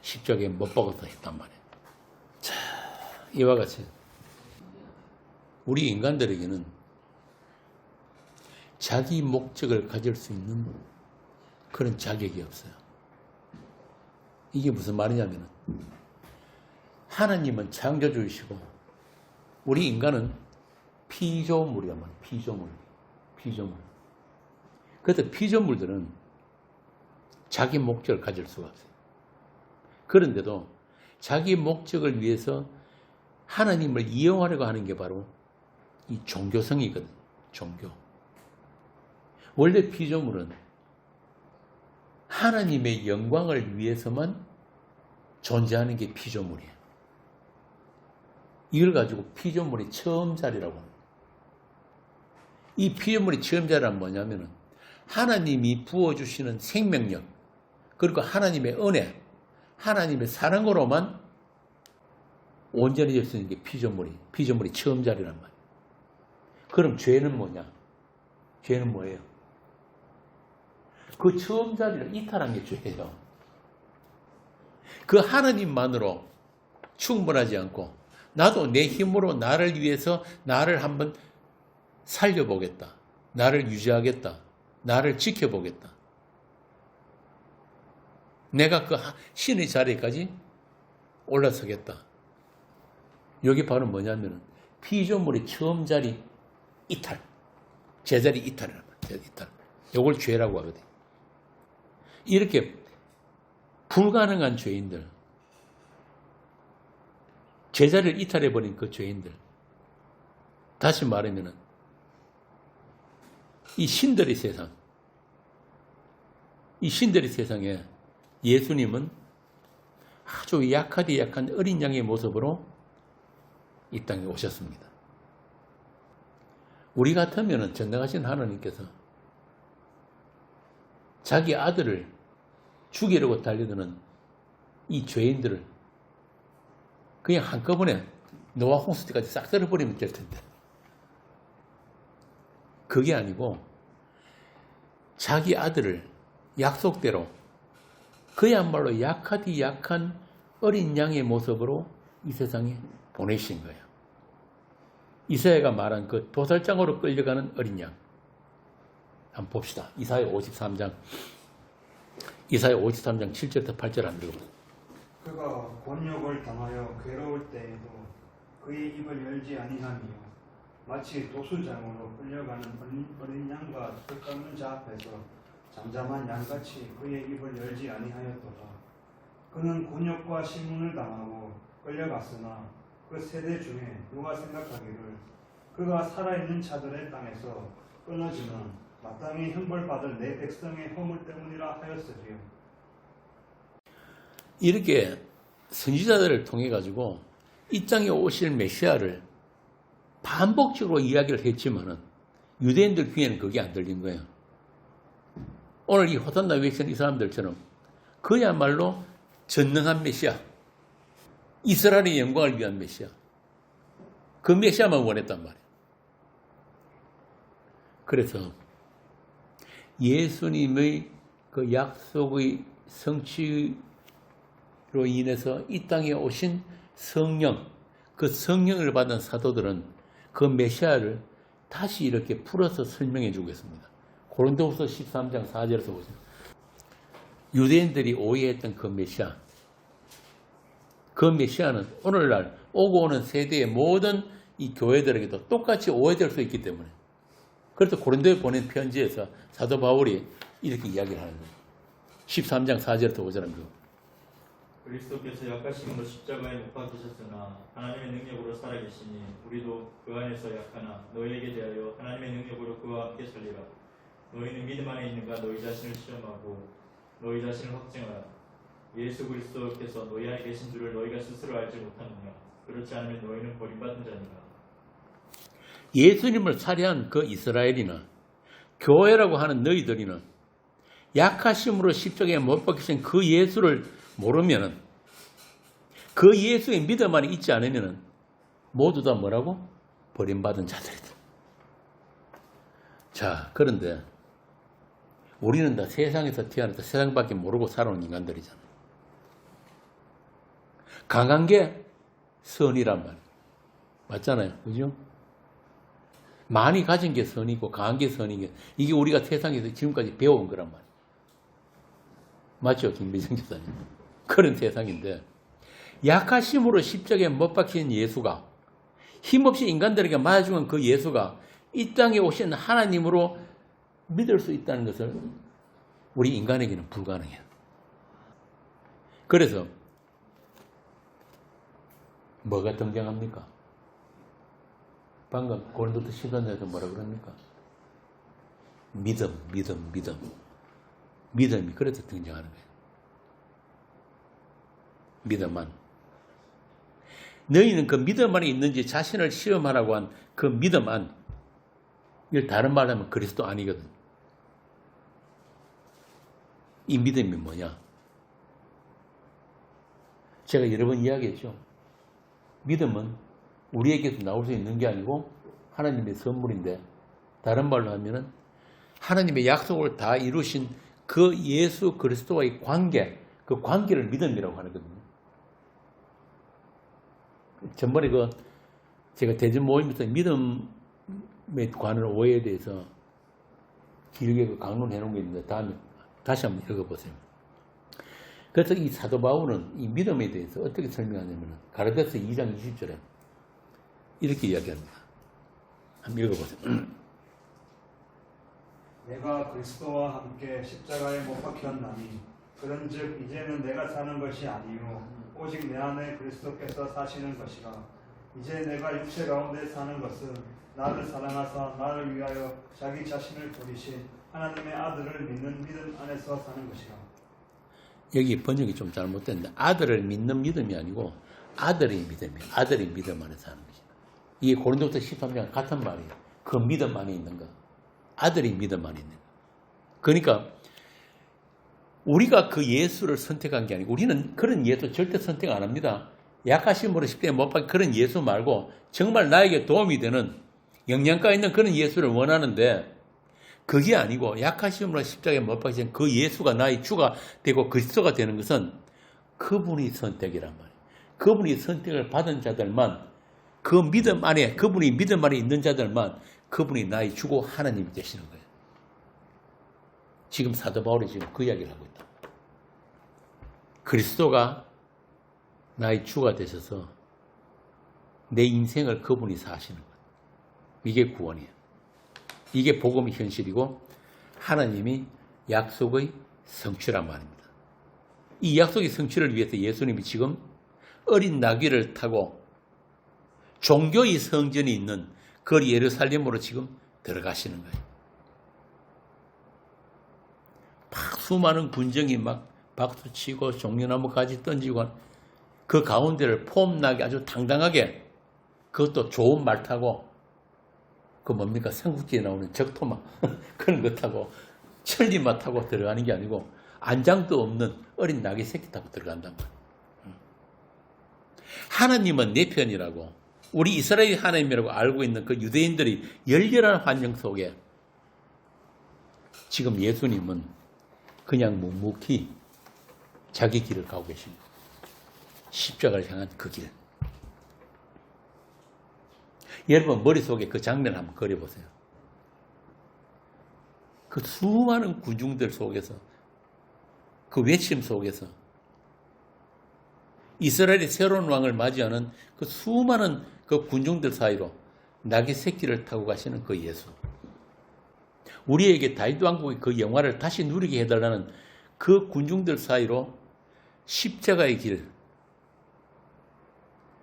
A: 십자가에 못 박아서 했단 말이에요. 자, 이와 같이 우리 인간들에게는 자기 목적을 가질 수 있는 그런 자격이 없어요. 이게 무슨 말이냐면 하나님은 창조주이시고 우리 인간은 피조물이란 말이에요. 피조물. 그래서 피조물들은 자기 목적을 가질 수가 없어요. 그런데도 자기 목적을 위해서 하나님을 이용하려고 하는 게 바로 이 종교성이거든요. 종교. 원래 피조물은 하나님의 영광을 위해서만 존재하는 게 피조물이에요. 이걸 가지고 피조물의 처음자리라고 합니다. 이 피조물의 처음자리란 뭐냐면은 하나님이 부어주시는 생명력, 그리고 하나님의 은혜, 하나님의 사랑으로만 온전해질 수 있는 게 피조물의 처음자리란 말이에요. 그럼 죄는 뭐냐? 죄는 뭐예요? 그 처음자리를 이탈한 게 죄예요. 그 하나님만으로 충분하지 않고 나도 내 힘으로 나를 위해서 나를 한번 살려보겠다. 나를 유지하겠다. 나를 지켜보겠다. 내가 그 신의 자리까지 올라서겠다. 여기 바로 뭐냐면 피조물의 처음 자리 이탈. 제자리 이탈이란 말이에요. 이탈. 이걸 죄라고 하거든요. 이렇게 불가능한 죄인들, 제자리를 이탈해버린 그 죄인들, 다시 말하면 이 신들의 세상, 이 신들의 세상에 예수님은 아주 약하디 약한 어린 양의 모습으로 이 땅에 오셨습니다. 우리 같으면 전능하신 하나님께서 자기 아들을 죽이려고 달려드는 이 죄인들을 그냥 한꺼번에 노아 홍수 때까지 싹 쓸어버리면 될 텐데, 그게 아니고 자기 아들을 약속대로 그야말로 약하디 약한 어린 양의 모습으로 이 세상에 보내신 거예요. 이사야가 말한 그 도살장으로 끌려가는 어린 양. 한번 봅시다. 이사야 53장 7절부터 8절 한번 읽어보세요.
B: 그가 곤욕을 당하여 괴로울 때에도 그의 입을 열지 아니하며 마치 도수장으로 끌려가는 어린 양과 털 깎는 자 앞에서 잠잠한 양같이 그의 입을 열지 아니하였도다. 그는 곤욕과 심문을 당하고 끌려갔으나 그 세대 중에 누가 생각하기를 그가 살아있는 자들의 땅에서 끊어지는 마땅히 형벌받을 내 백성의 허물 때문이라 하였으리요.
A: 이렇게 선지자들을 통해 가지고 이 땅에 오실 메시아를 반복적으로 이야기를 했지만은 유대인들 귀에는 그게 안 들린 거예요. 오늘 이 호산나 외치는 이 사람들처럼 그야말로 전능한 메시아, 이스라엘의 영광을 위한 메시아, 그 메시아만 원했단 말이에요. 그래서 예수님의 그 약속의 성취로 인해서 이 땅에 오신 성령, 그 성령을 받은 사도들은 그 메시아를 다시 이렇게 풀어서 설명해 주겠습니다. 고린도후서 13장 4절에서 보세요. 유대인들이 오해했던 그 메시아는 오늘날 오고 오는 세대의 모든 이 교회들에게도 똑같이 오해될 수 있기 때문에, 그래서 고린도에 보낸 편지에서 사도 바울이 이렇게 이야기를 하는 거예요. 13장 4절부터 5절입니다.
C: 그리스도께서 약하심으로 십자가에 못 박히셨으나 하나님의 능력으로 살아계시니 우리도 그 안에서 약하나 너희에게 대하여 하나님의 능력으로 그와 함께 살리라. 너희는 믿음 안에 있는가 너희 자신을 시험하고 너희 자신을 확증하라. 예수 그리스도께서 너희 안에 계신 줄을 너희가 스스로 알지 못하느냐. 그렇지 않으면 너희는 버림받은 자니라.
A: 예수님을 살해한 그 이스라엘이나 교회라고 하는 너희들이나 약하심으로 십자가에 못 박히신 그 예수를 모르면은, 그 예수의 믿음 안에 있지 않으면은 모두 다 뭐라고? 버림받은 자들이다. 자, 그런데 우리는 다 세상에서 태어나서 세상밖에 모르고 살아온 인간들이잖아. 강한 게 선이란 말이야. 맞잖아요. 그죠? 많이 가진 게 선이고 강한 게 선이고, 이게 우리가 세상에서 지금까지 배워온 거란 말이야. 맞죠? 김미정 기사님. 그런 세상인데, 약하심으로 십자가에 못 박힌 예수가, 힘없이 인간들에게 맞아 죽은 그 예수가 이 땅에 오신 하나님으로 믿을 수 있다는 것을 우리 인간에게는 불가능해요. 그래서 뭐가 등장합니까? 방금 고린도서 10장에서 뭐라 그럽니까? 믿음. 믿음이 그래서 등장하는 거예요. 믿음만. 너희는 그 믿음 안에 있는지 자신을 시험하라고 한 그 믿음 안, 이걸 다른 말로 하면 그리스도 아니거든. 이 믿음이 뭐냐? 제가 여러 번 이야기했죠. 믿음은 우리에게서 나올 수 있는 게 아니고 하나님의 선물인데, 다른 말로 하면은 하나님의 약속을 다 이루신 그 예수 그리스도와의 관계, 그 관계를 믿음이라고 하거든요. 전번에 제가 대전 모임에서 믿음에 관한 오해에 대해서 길게 강론해 놓은 게 있는데, 다음에 다시 한번 읽어보세요. 그래서 이 사도 바울은 이 믿음에 대해서 어떻게 설명하냐면, 가라데서 2장 20절에 이렇게 이야기합니다. 한번 읽어보세요.
B: 내가 그리스도와 함께 십자가에 못 박혔나니 그런즉 이제는 내가 사는 것이 아니요 오직 내 안에 그리스도께서 사시는 것이라. 이제 내가 육체 가운데 사는 것은 나를 사랑하사 나를 위하여 자기 자신을 버리신 하나님의 아들을 믿는 믿음 안에서 사는 것이라.
A: 여기 번역이 좀 잘못됐는데, 아들을 믿는 믿음이 아니고 아들의 믿음이에요. 아들의 믿음 안에서 사는 것이다. 이게 고린도서 13장 같은 말이에요. 그 믿음 안에 있는 거. 아들의 믿음 안에 있는 거. 그러니까 우리가 그 예수를 선택한 게 아니고, 우리는 그런 예수 절대 선택 안 합니다. 약하심으로 십자가에 못 박힌 그런 예수 말고 정말 나에게 도움이 되는 영양가 있는 그런 예수를 원하는데, 그게 아니고 약하심으로 십자가에 못 박힌 그 예수가 나의 주가 되고 그리스도가 되는 것은 그분이 선택이란 말이에요. 그분이 선택을 받은 자들만, 그 믿음 안에, 그분이 믿음 안에 있는 자들만 그분이 나의 주고 하나님이 되시는 거예요. 지금 사도 바울이 지금 그 이야기를 하고 있다. 그리스도가 나의 주가 되셔서 내 인생을 그분이 사시는 거예요. 이게 구원이에요. 이게 복음의 현실이고 하나님이 약속의 성취란 말입니다. 이 약속의 성취를 위해서 예수님이 지금 어린 나귀를 타고 종교의 성전이 있는 그 예루살렘으로 지금 들어가시는 거예요. 막 수많은 군정이 막 박수치고 종려나무 가지 던지고 그 가운데를 폼나게 아주 당당하게, 그것도 좋은 말 타고, 그 뭡니까? 삼국지에 나오는 적토마 그런 거 타고 천리마 타고 들어가는 게 아니고 안장도 없는 어린 나귀 새끼 타고 들어간단 말이에요. 하나님은 내 편이라고, 우리 이스라엘 하나님이라고 알고 있는 그 유대인들이 열렬한 환영 속에 지금 예수님은 그냥 묵묵히 자기 길을 가고 계십니다. 십자가를 향한 그 길. 여러분 머릿속에 그 장면을 한번 그려보세요. 그 수많은 군중들 속에서, 그 외침 속에서 이스라엘의 새로운 왕을 맞이하는 그 수많은 그 군중들 사이로 나귀 새끼를 타고 가시는 그 예수. 우리에게 다윗 왕국의 그 영화를 다시 누리게 해달라는 그 군중들 사이로 십자가의 길,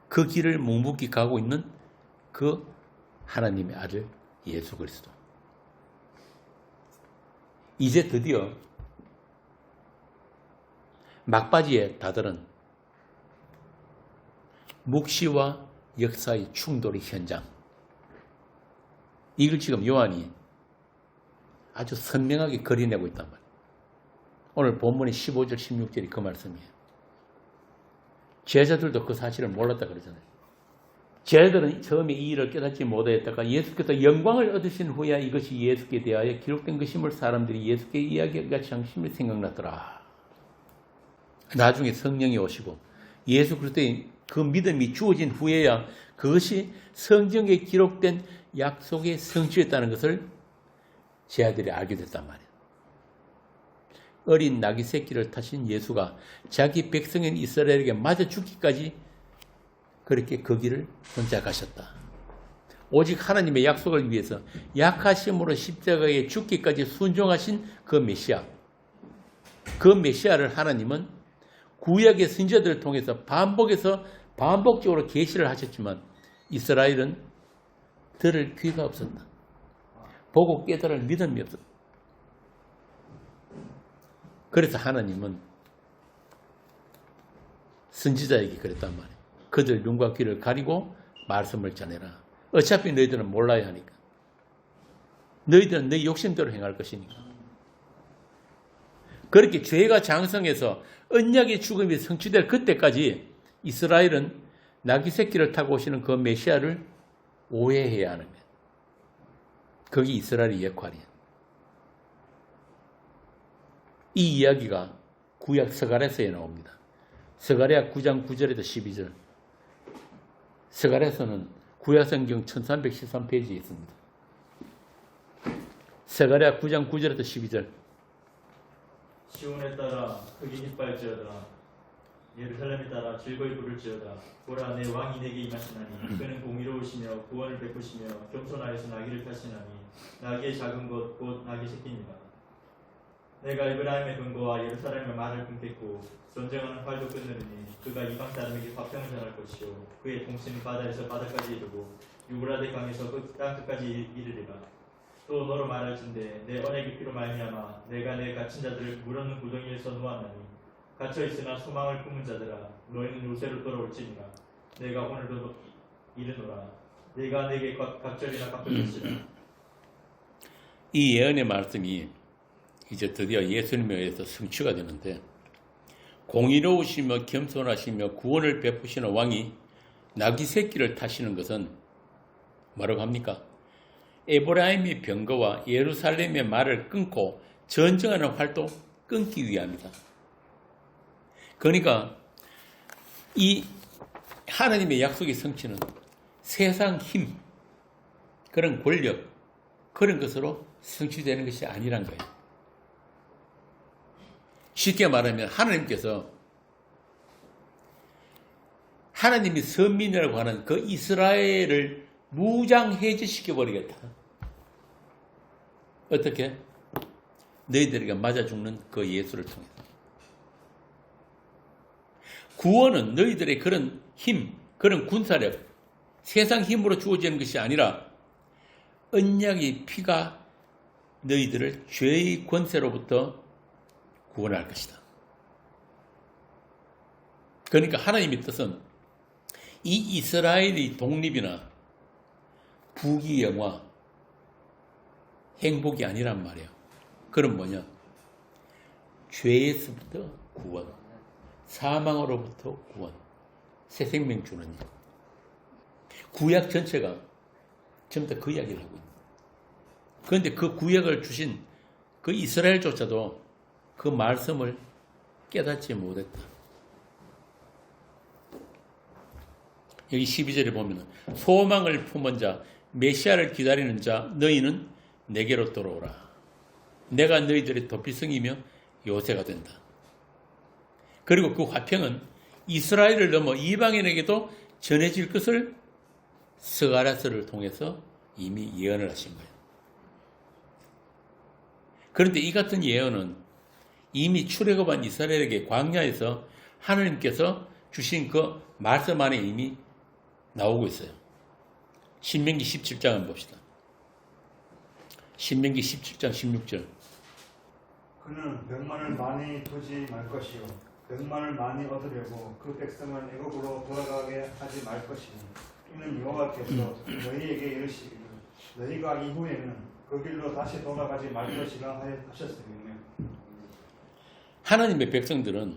A: 그 길을 묵묵히 가고 있는 그 하나님의 아들 예수 그리스도. 이제 드디어 막바지에 다다른 묵시와 역사의 충돌의 현장, 이걸 지금 요한이 아주 선명하게 그려내고 있단 말이에요. 오늘 본문의 15절, 16절이 그 말씀이에요. 제자들도 그 사실을 몰랐다 그러잖아요. 제자들은 처음에 이 일을 깨닫지 못하였다가 예수께서 영광을 얻으신 후에 이것이 예수께 대하여 기록된 것임을 사람들이 예수께 이야기가 장심히 생각났더라. 나중에 성령이 오시고 예수 그리스도의 그 믿음이 주어진 후에야 그것이 성경에 기록된 약속의 성취였다는 것을 제자들이 알게 됐단 말이에요. 어린 나귀 새끼를 타신 예수가 자기 백성인 이스라엘에게 맞아 죽기까지 그렇게 그 길을 혼자 가셨다. 오직 하나님의 약속을 위해서 약하심으로 십자가에 죽기까지 순종하신 그 메시아. 그 메시아를 하나님은 구약의 선지자들을 통해서 반복적으로 계시를 하셨지만 이스라엘은 들을 귀가 없었다. 보고 깨달을 믿음이 없었다. 그래서 하나님은 선지자에게 그랬단 말이에요. 그들 눈과 귀를 가리고 말씀을 전해라. 어차피 너희들은 몰라야 하니까. 너희들은 너 욕심대로 행할 것이니까. 그렇게 죄가 장성해서 언약의 죽음이 성취될 그때까지 이스라엘은 나귀 새끼를 타고 오시는 그 메시아를 오해해야 하는 거예요. 그게 이스라엘의 역할이에요. 이 이야기가 구약 스가랴서에 나옵니다. 스가랴 9장 9절에서 12절. 스가랴서는 구약성경 1313페이지에 있습니다. 스가랴 9장 9절에서 12절.
C: 시온에 따라 크게 기뻐할지어다. 예루살렘에 따라 즐거이 부를지어다. 보라, 내 왕이 내게 임하시나니 그는 공의로우시며 구원을 베푸시며 겸손하여서 나귀를 타시나니 나귀의 작은 것 곧 나귀 새끼니라. 내가 에브라임의 근거와 예루살렘의 말을 끊겠고 전쟁하는 활도 끊으리니 그가 이방 사람에게 화평을 전할 것이요 그의 통치는 바다에서 바다까지 이르고 유브라데 강에서 땅 끝까지 이르리라. 또 너로 말할진대 내 언약의 피로 말미암아 내가 내 갇힌 자들을 물 없는 구덩이에서 놓았나니 갇혀 있으나 소망을 품은 자들아 너희는 요새로 돌아올지니라. 내가 오늘도 이르노라. 내가 내게 갑절이나 갚을 것이라.
A: 이 예언의 말씀이 이제 드디어 예수님에 의해서 성취가 되는데, 공의로우시며 겸손하시며 구원을 베푸시는 왕이 나귀 새끼를 타시는 것은 뭐라고 합니까? 에브라임의 병거와 예루살렘의 말을 끊고 전쟁하는 활동 끊기 위함이다. 그러니까 이 하나님의 약속의 성취는 세상 힘, 그런 권력, 그런 것으로 성취되는 것이 아니란 거예요. 쉽게 말하면 하나님께서 하나님이 선민이라고 하는 그 이스라엘을 무장해제시켜버리겠다. 어떻게? 너희들에게 맞아 죽는 그 예수를 통해서. 구원은 너희들의 그런 힘, 그런 군사력, 세상 힘으로 주어지는 것이 아니라 언약의 피가 너희들을 죄의 권세로부터 구원할 것이다. 그러니까 하나님의 뜻은 이 이스라엘의 독립이나 부귀영화, 행복이 아니란 말이에요. 그럼 뭐냐? 죄에서부터 구원, 사망으로부터 구원, 새 생명 주는 일. 구약 전체가 전부 다 그 이야기를 하고 있는 거예요. 그런데 그 구약을 주신 그 이스라엘조차도 그 말씀을 깨닫지 못했다. 여기 12절에 보면 소망을 품은 자, 메시아를 기다리는 자, 너희는 내게로 돌아오라. 내가 너희들의 도피성이며 요새가 된다. 그리고 그 화평은 이스라엘을 넘어 이방인에게도 전해질 것을 스가랴서를 통해서 이미 예언을 하신 거예요. 그런데 이 같은 예언은 이미 출애굽한 이스라엘에게 광야에서 하나님께서 주신 그 말씀 안에 이미 나오고 있어요. 신명기 17장 한번 봅시다. 신명기 17장 16절.
B: 그는 백만을 많이 두지 말 것이요 백만을 많이 얻으려고 그 백성을 애굽으로 돌아가게 하지 말 것이니 이는 여호와께서 너희에게 이르시기를 너희가 이후에는 그 길로 다시 돌아가지 말 것이라 하셨으며
A: 하나님의 백성들은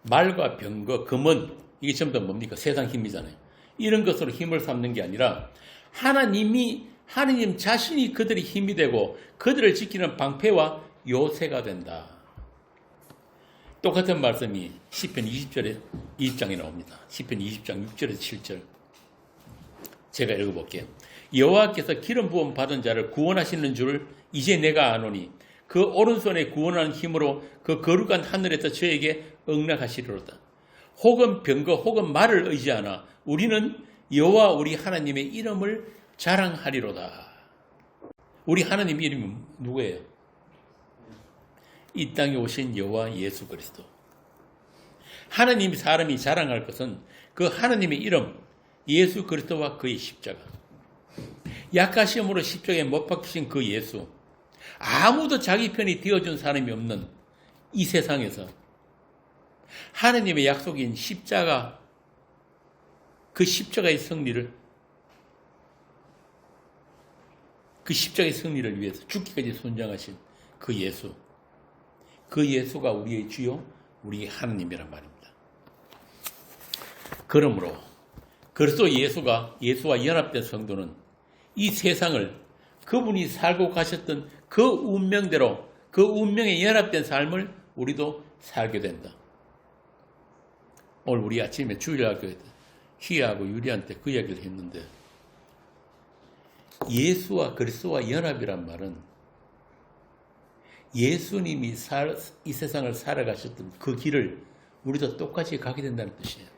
A: 말과 병거, 금은 이게 전부 다 뭡니까? 세상 힘이잖아요. 이런 것으로 힘을 삼는 게 아니라 하나님 자신이 그들의 힘이 되고 그들을 지키는 방패와 요새가 된다. 똑같은 말씀이 시편 20장에 나옵니다. 시편 20장 6절에서 7절. 제가 읽어볼게요. 여호와께서 기름 부음 받은 자를 구원하시는 줄 이제 내가 아노니 그 오른손에 구원하는 힘으로 그 거룩한 하늘에서 저에게 응락하시리로다. 혹은 병거 혹은 말을 의지하나 우리는 여호와 우리 하나님의 이름을 자랑하리로다. 우리 하나님 이름이 누구예요? 이 땅에 오신 여호와 예수 그리스도. 하나님 사람이 자랑할 것은 그 하나님의 이름 예수 그리스도와 그의 십자가. 약하심으로 십자가에 못 박히신 그 예수. 아무도 자기 편이 되어준 사람이 없는 이 세상에서 하나님의 약속인 십자가, 그 십자가의 승리를 위해서 죽기까지 순장하신 그 예수. 그 예수가 우리의 주요, 우리의 하나님이란 말입니다. 그러므로 그리스도 예수와 연합된 성도는 이 세상을 그분이 살고 가셨던 그 운명대로, 그 운명에 연합된 삶을 우리도 살게 된다. 오늘 우리 아침에 주일학교에 희애하고 유리한테 그 이야기를 했는데, 예수와 그리스도와 연합이란 말은 예수님이 이 세상을 살아가셨던 그 길을 우리도 똑같이 가게 된다는 뜻이에요.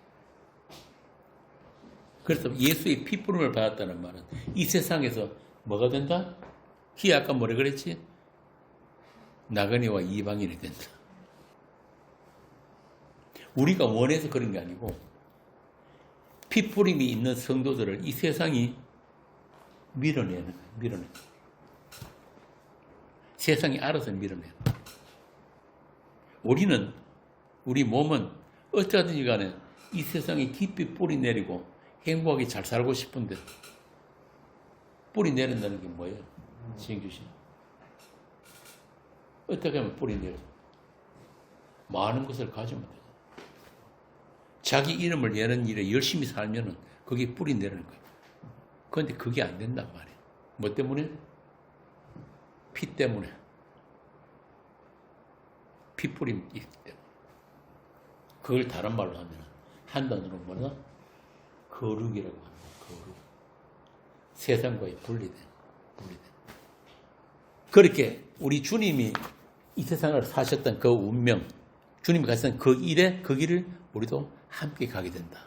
A: 그래서 예수의 피부름을 받았다는 말은 이 세상에서 뭐가 된다? 희애 아까 뭐라 그랬지? 나그네와 이방인이 된다. 우리가 원해서 그런 게 아니고 피부림이 있는 성도들을 이 세상이 밀어내는 거예요. 밀어내는 거예요. 세상이 알아서 밀어내는 거예요. 우리 몸은 어쩌든지 간에 이 세상에 깊이 뿌리 내리고 행복하게 잘 살고 싶은데 뿌리 내린다는 게 뭐예요? 지행주신. 어떻게 하면 뿌리 내려? 많은 것을 가지면 돼요. 자기 이름을 내는 일에 열심히 살면은 그게 뿌리 내리는 거예요. 그런데 그게 안 된단 말이에요. 뭐 때문에? 피 때문에. 피뿌림이 있기 때문에. 그걸 다른 말로 하면 한 단어로 뭐냐? 거룩이라고 합니다. 거룩. 세상과의 분리된. 그렇게 우리 주님이 이 세상을 사셨던 그 운명, 주님이 가셨던 그 길을 우리도 함께 가게 된다.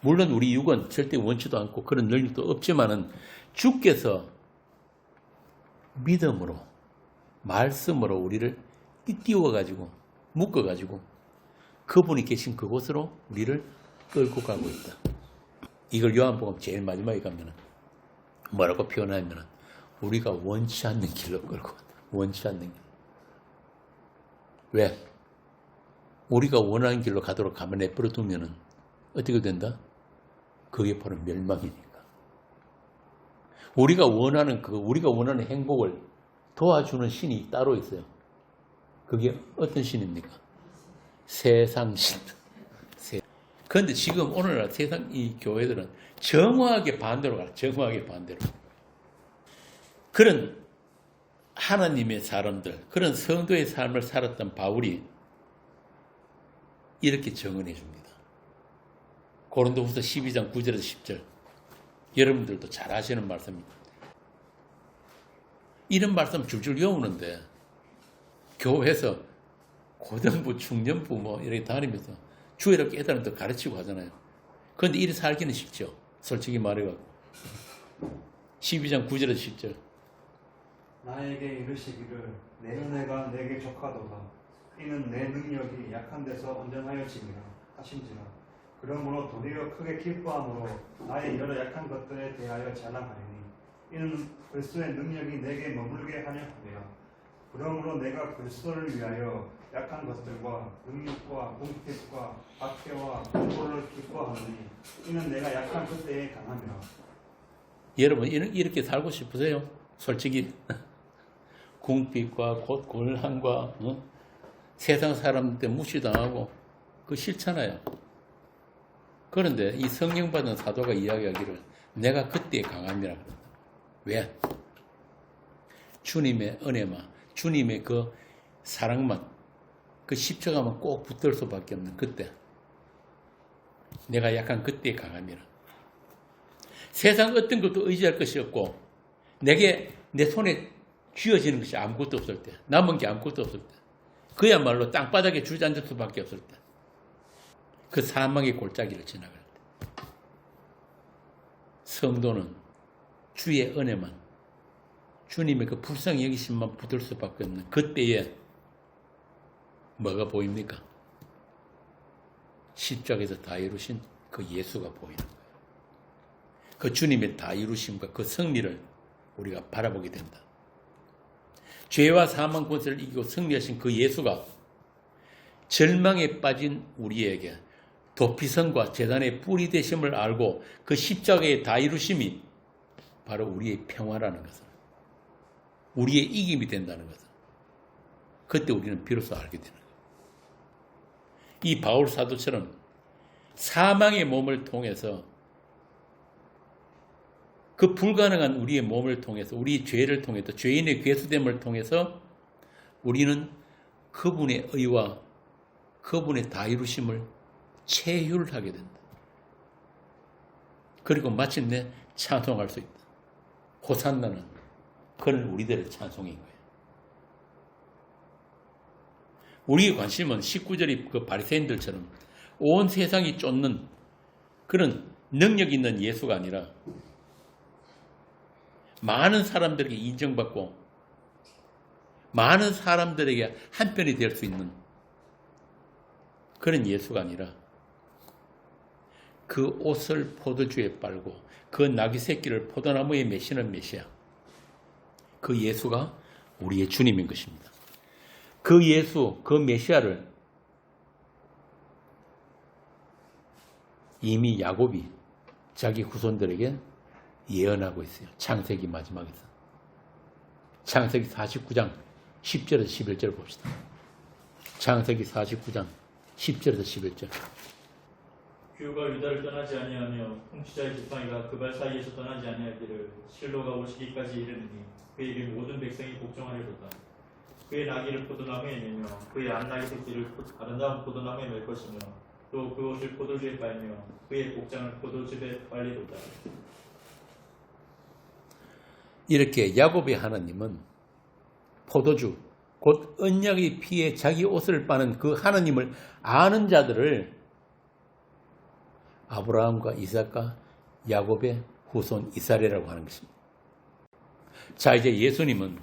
A: 물론 우리 육은 절대 원치도 않고 그런 능력도 없지만은 주께서 믿음으로, 말씀으로 우리를 띄워가지고, 묶어가지고 그분이 계신 그곳으로 우리를 끌고 가고 있다. 이걸 요한복음 제일 마지막에 가면은 뭐라고 표현하면은 우리가 원치 않는 길로 끌고 간다. 원치 않는 길. 왜? 우리가 원하는 길로 가도록 가만 내버려 두면은 어떻게 된다? 그게 바로 멸망이니까. 우리가 원하는 행복을 도와주는 신이 따로 있어요. 그게 어떤 신입니까? 세상신. 그런데 지금 오늘날 세상 이 교회들은 정확하게 반대로 가요. 정확하게 반대로. 그런 하나님의 사람들, 그런 성도의 삶을 살았던 바울이 이렇게 정언해 줍니다. 고린도후서 12장 9절에서 10절. 여러분들도 잘 아시는 말씀입니다. 이런 말씀 줄줄 외우는데 교회에서 고등부, 중년부 이렇게 다니면서 주일학 애들한테 가르치고 하잖아요. 그런데 이래 살기는 쉽죠. 솔직히 말해갖고. 12장 9절에서 10절.
B: 나에게 이르시기를 내 은혜가 내게 족하도다. 이는 내 능력이 약한 데서 온전하여짐이라 하신지라. 그러므로 도리어 크게 기뻐함으로 나의 여러 약한 것들에 대하여 자랑하리니 이는 그리스도의 능력이 내게 머물게 하려 함이라. 그러므로 내가 그리스도를 위하여 약한 것들과 능력과 궁핍과 박해와 공고를 기뻐하느니 이는 내가 약한 그때에 강함이라.
A: 여러분 이렇게 살고 싶으세요? 솔직히 궁핍과 곤란과 세상 사람들 무시당하고 그거 싫잖아요. 그런데 이 성령 받은 사도가 이야기하기를 내가 그때의 강함이라 그런다. 왜? 주님의 은혜만, 주님의 그 사랑만, 그 십자가만 꼭 붙들 수밖에 없는 그때. 내가 약한 그때의 강함이라. 세상 어떤 것도 의지할 것이 없고 내게 내 손에 쥐어지는 것이 아무것도 없을 때, 남은 게 아무것도 없을 때, 그야말로 땅바닥에 주저앉을 수밖에 없을 때, 그 사망의 골짜기를 지나갈 때, 성도는 주의 은혜만, 주님의 그 불쌍히 여기심만 붙을 수밖에 없는 그때에 뭐가 보입니까? 십자가에서 다 이루신 그 예수가 보이는 거예요. 그 주님의 다 이루심과 그 승리를 우리가 바라보게 된다. 죄와 사망 권세를 이기고 승리하신 그 예수가 절망에 빠진 우리에게 도피성과 제단의 뿌리 되심을 알고 그 십자가의 다 이루심이 바로 우리의 평화라는 것을, 우리의 이김이 된다는 것을 그때 우리는 비로소 알게 되는 거예요. 이 바울 사도처럼 사망의 몸을 통해서 그 불가능한 우리의 몸을 통해서, 우리 죄를 통해서, 죄인의 괴수됨을 통해서 우리는 그분의 의와 그분의 다 이루심을 체휼하게 된다. 그리고 마침내 찬송할 수 있다. 호산나는 그는 우리들의 찬송인 거예요. 우리의 관심은 19절의 그 바리새인들처럼 온 세상이 쫓는 그런 능력 있는 예수가 아니라 많은 사람들에게 인정받고 많은 사람들에게 한편이 될 수 있는 그런 예수가 아니라 그 옷을 포도주에 빨고 그 나귀 새끼를 포도나무에 메시는 메시아, 그 예수가 우리의 주님인 것입니다. 그 예수, 그 메시아를 이미 야곱이 자기 후손들에게 예언하고 있어요. 창세기 마지막에서. 창세기 49장 10절에서 11절 봅시다. 창세기 49장 10절에서 11절.
C: 규가 유다를 떠나지 아니하며 통치자의 지팡이가 그 발 사이에서 떠나지 아니하기를 실로가 오시기까지 이르느니 그에게 모든 백성이 복종하리로다. 그의 나귀를 포도나무에 매며 그의 안나귀 새끼를 아름다운 포도나무에 맬 것이며 또 그 옷을 포도주에 빨며 그의 복장을 포도즙에 빨리로다.
A: 이렇게 야곱의 하나님은 포도주, 곧 언약의 피에 자기 옷을 빠는 그 하나님을 아는 자들을 아브라함과 이삭과 야곱의 후손 이스라엘이라고 하는 것입니다. 자, 이제 예수님은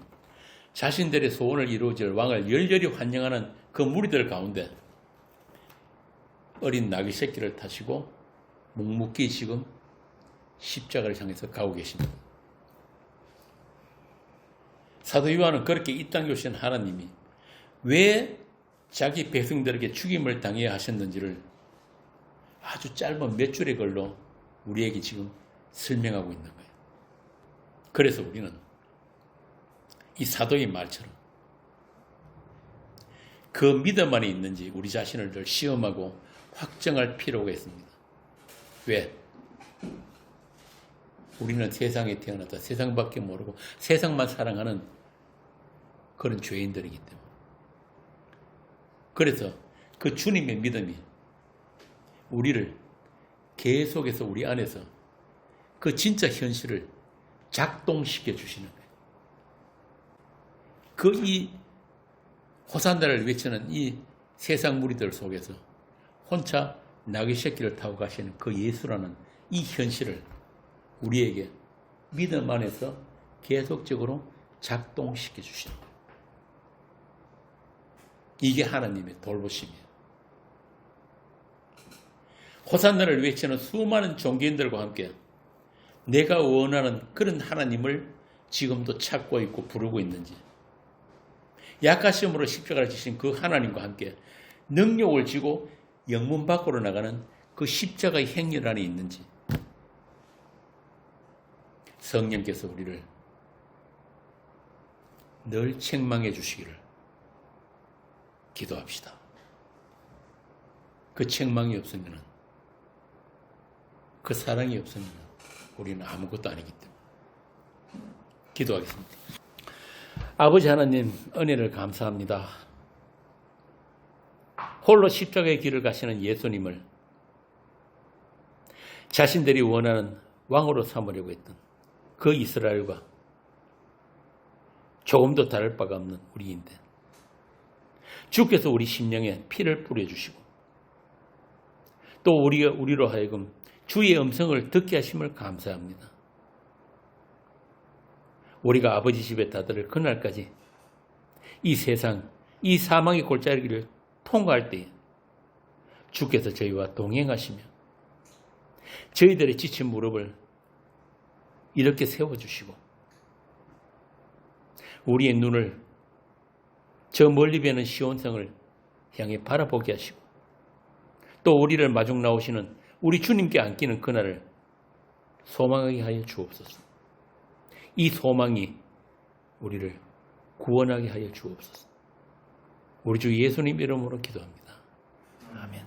A: 자신들의 소원을 이루어질 왕을 열렬히 환영하는 그 무리들 가운데 어린 나귀 새끼를 타시고 묵묵히 지금 십자가를 향해서 가고 계십니다. 사도 요한은 그렇게 이 땅에 오신 하나님이 왜 자기 백성들에게 죽임을 당해야 하셨는지를 아주 짧은 몇 줄의 글로 우리에게 지금 설명하고 있는 거예요. 그래서 우리는 이 사도의 말처럼 그 믿음 안에 있는지 우리 자신을 늘 시험하고 확정할 필요가 있습니다. 왜? 우리는 세상에 태어났다. 세상밖에 모르고 세상만 사랑하는 그런 죄인들이기 때문에. 그래서 그 주님의 믿음이 우리를 계속해서 우리 안에서 그 진짜 현실을 작동시켜 주시는 거예요. 그 이 호산나를 외치는 이 세상 무리들 속에서 혼자 나귀 새끼를 타고 가시는 그 예수라는 이 현실을 우리에게 믿음 안에서 계속적으로 작동시켜 주시는 거예요. 이게 하나님의 돌보심이에요. 호산나를 외치는 수많은 종교인들과 함께 내가 원하는 그런 하나님을 지금도 찾고 있고 부르고 있는지, 약하심으로 십자가를 지신 그 하나님과 함께 능력을 지고 영문 밖으로 나가는 그 십자가의 행렬 안에 있는지, 성령께서 우리를 늘 책망해 주시기를 기도합시다. 그 책망이 없으면, 그 사랑이 없으면 우리는 아무것도 아니기 때문에 기도하겠습니다. 아버지 하나님, 은혜를 감사합니다. 홀로 십자가의 길을 가시는 예수님을 자신들이 원하는 왕으로 삼으려고 했던 그 이스라엘과 조금도 다를 바가 없는 우리인데, 주께서 우리 심령에 피를 뿌려주시고 또 우리로 하여금 주의 음성을 듣게 하심을 감사합니다. 우리가 아버지 집에 다다를 그날까지 이 세상, 이 사망의 골짜기를 통과할 때에 주께서 저희와 동행하시며 저희들의 지친 무릎을 이렇게 세워주시고 우리의 눈을 저 멀리 배는 시온성을 향해 바라보게 하시고 또 우리를 마중 나오시는 우리 주님께 안기는 그날을 소망하게 하여 주옵소서. 이 소망이 우리를 구원하게 하여 주옵소서. 우리 주 예수님 이름으로 기도합니다. 아멘.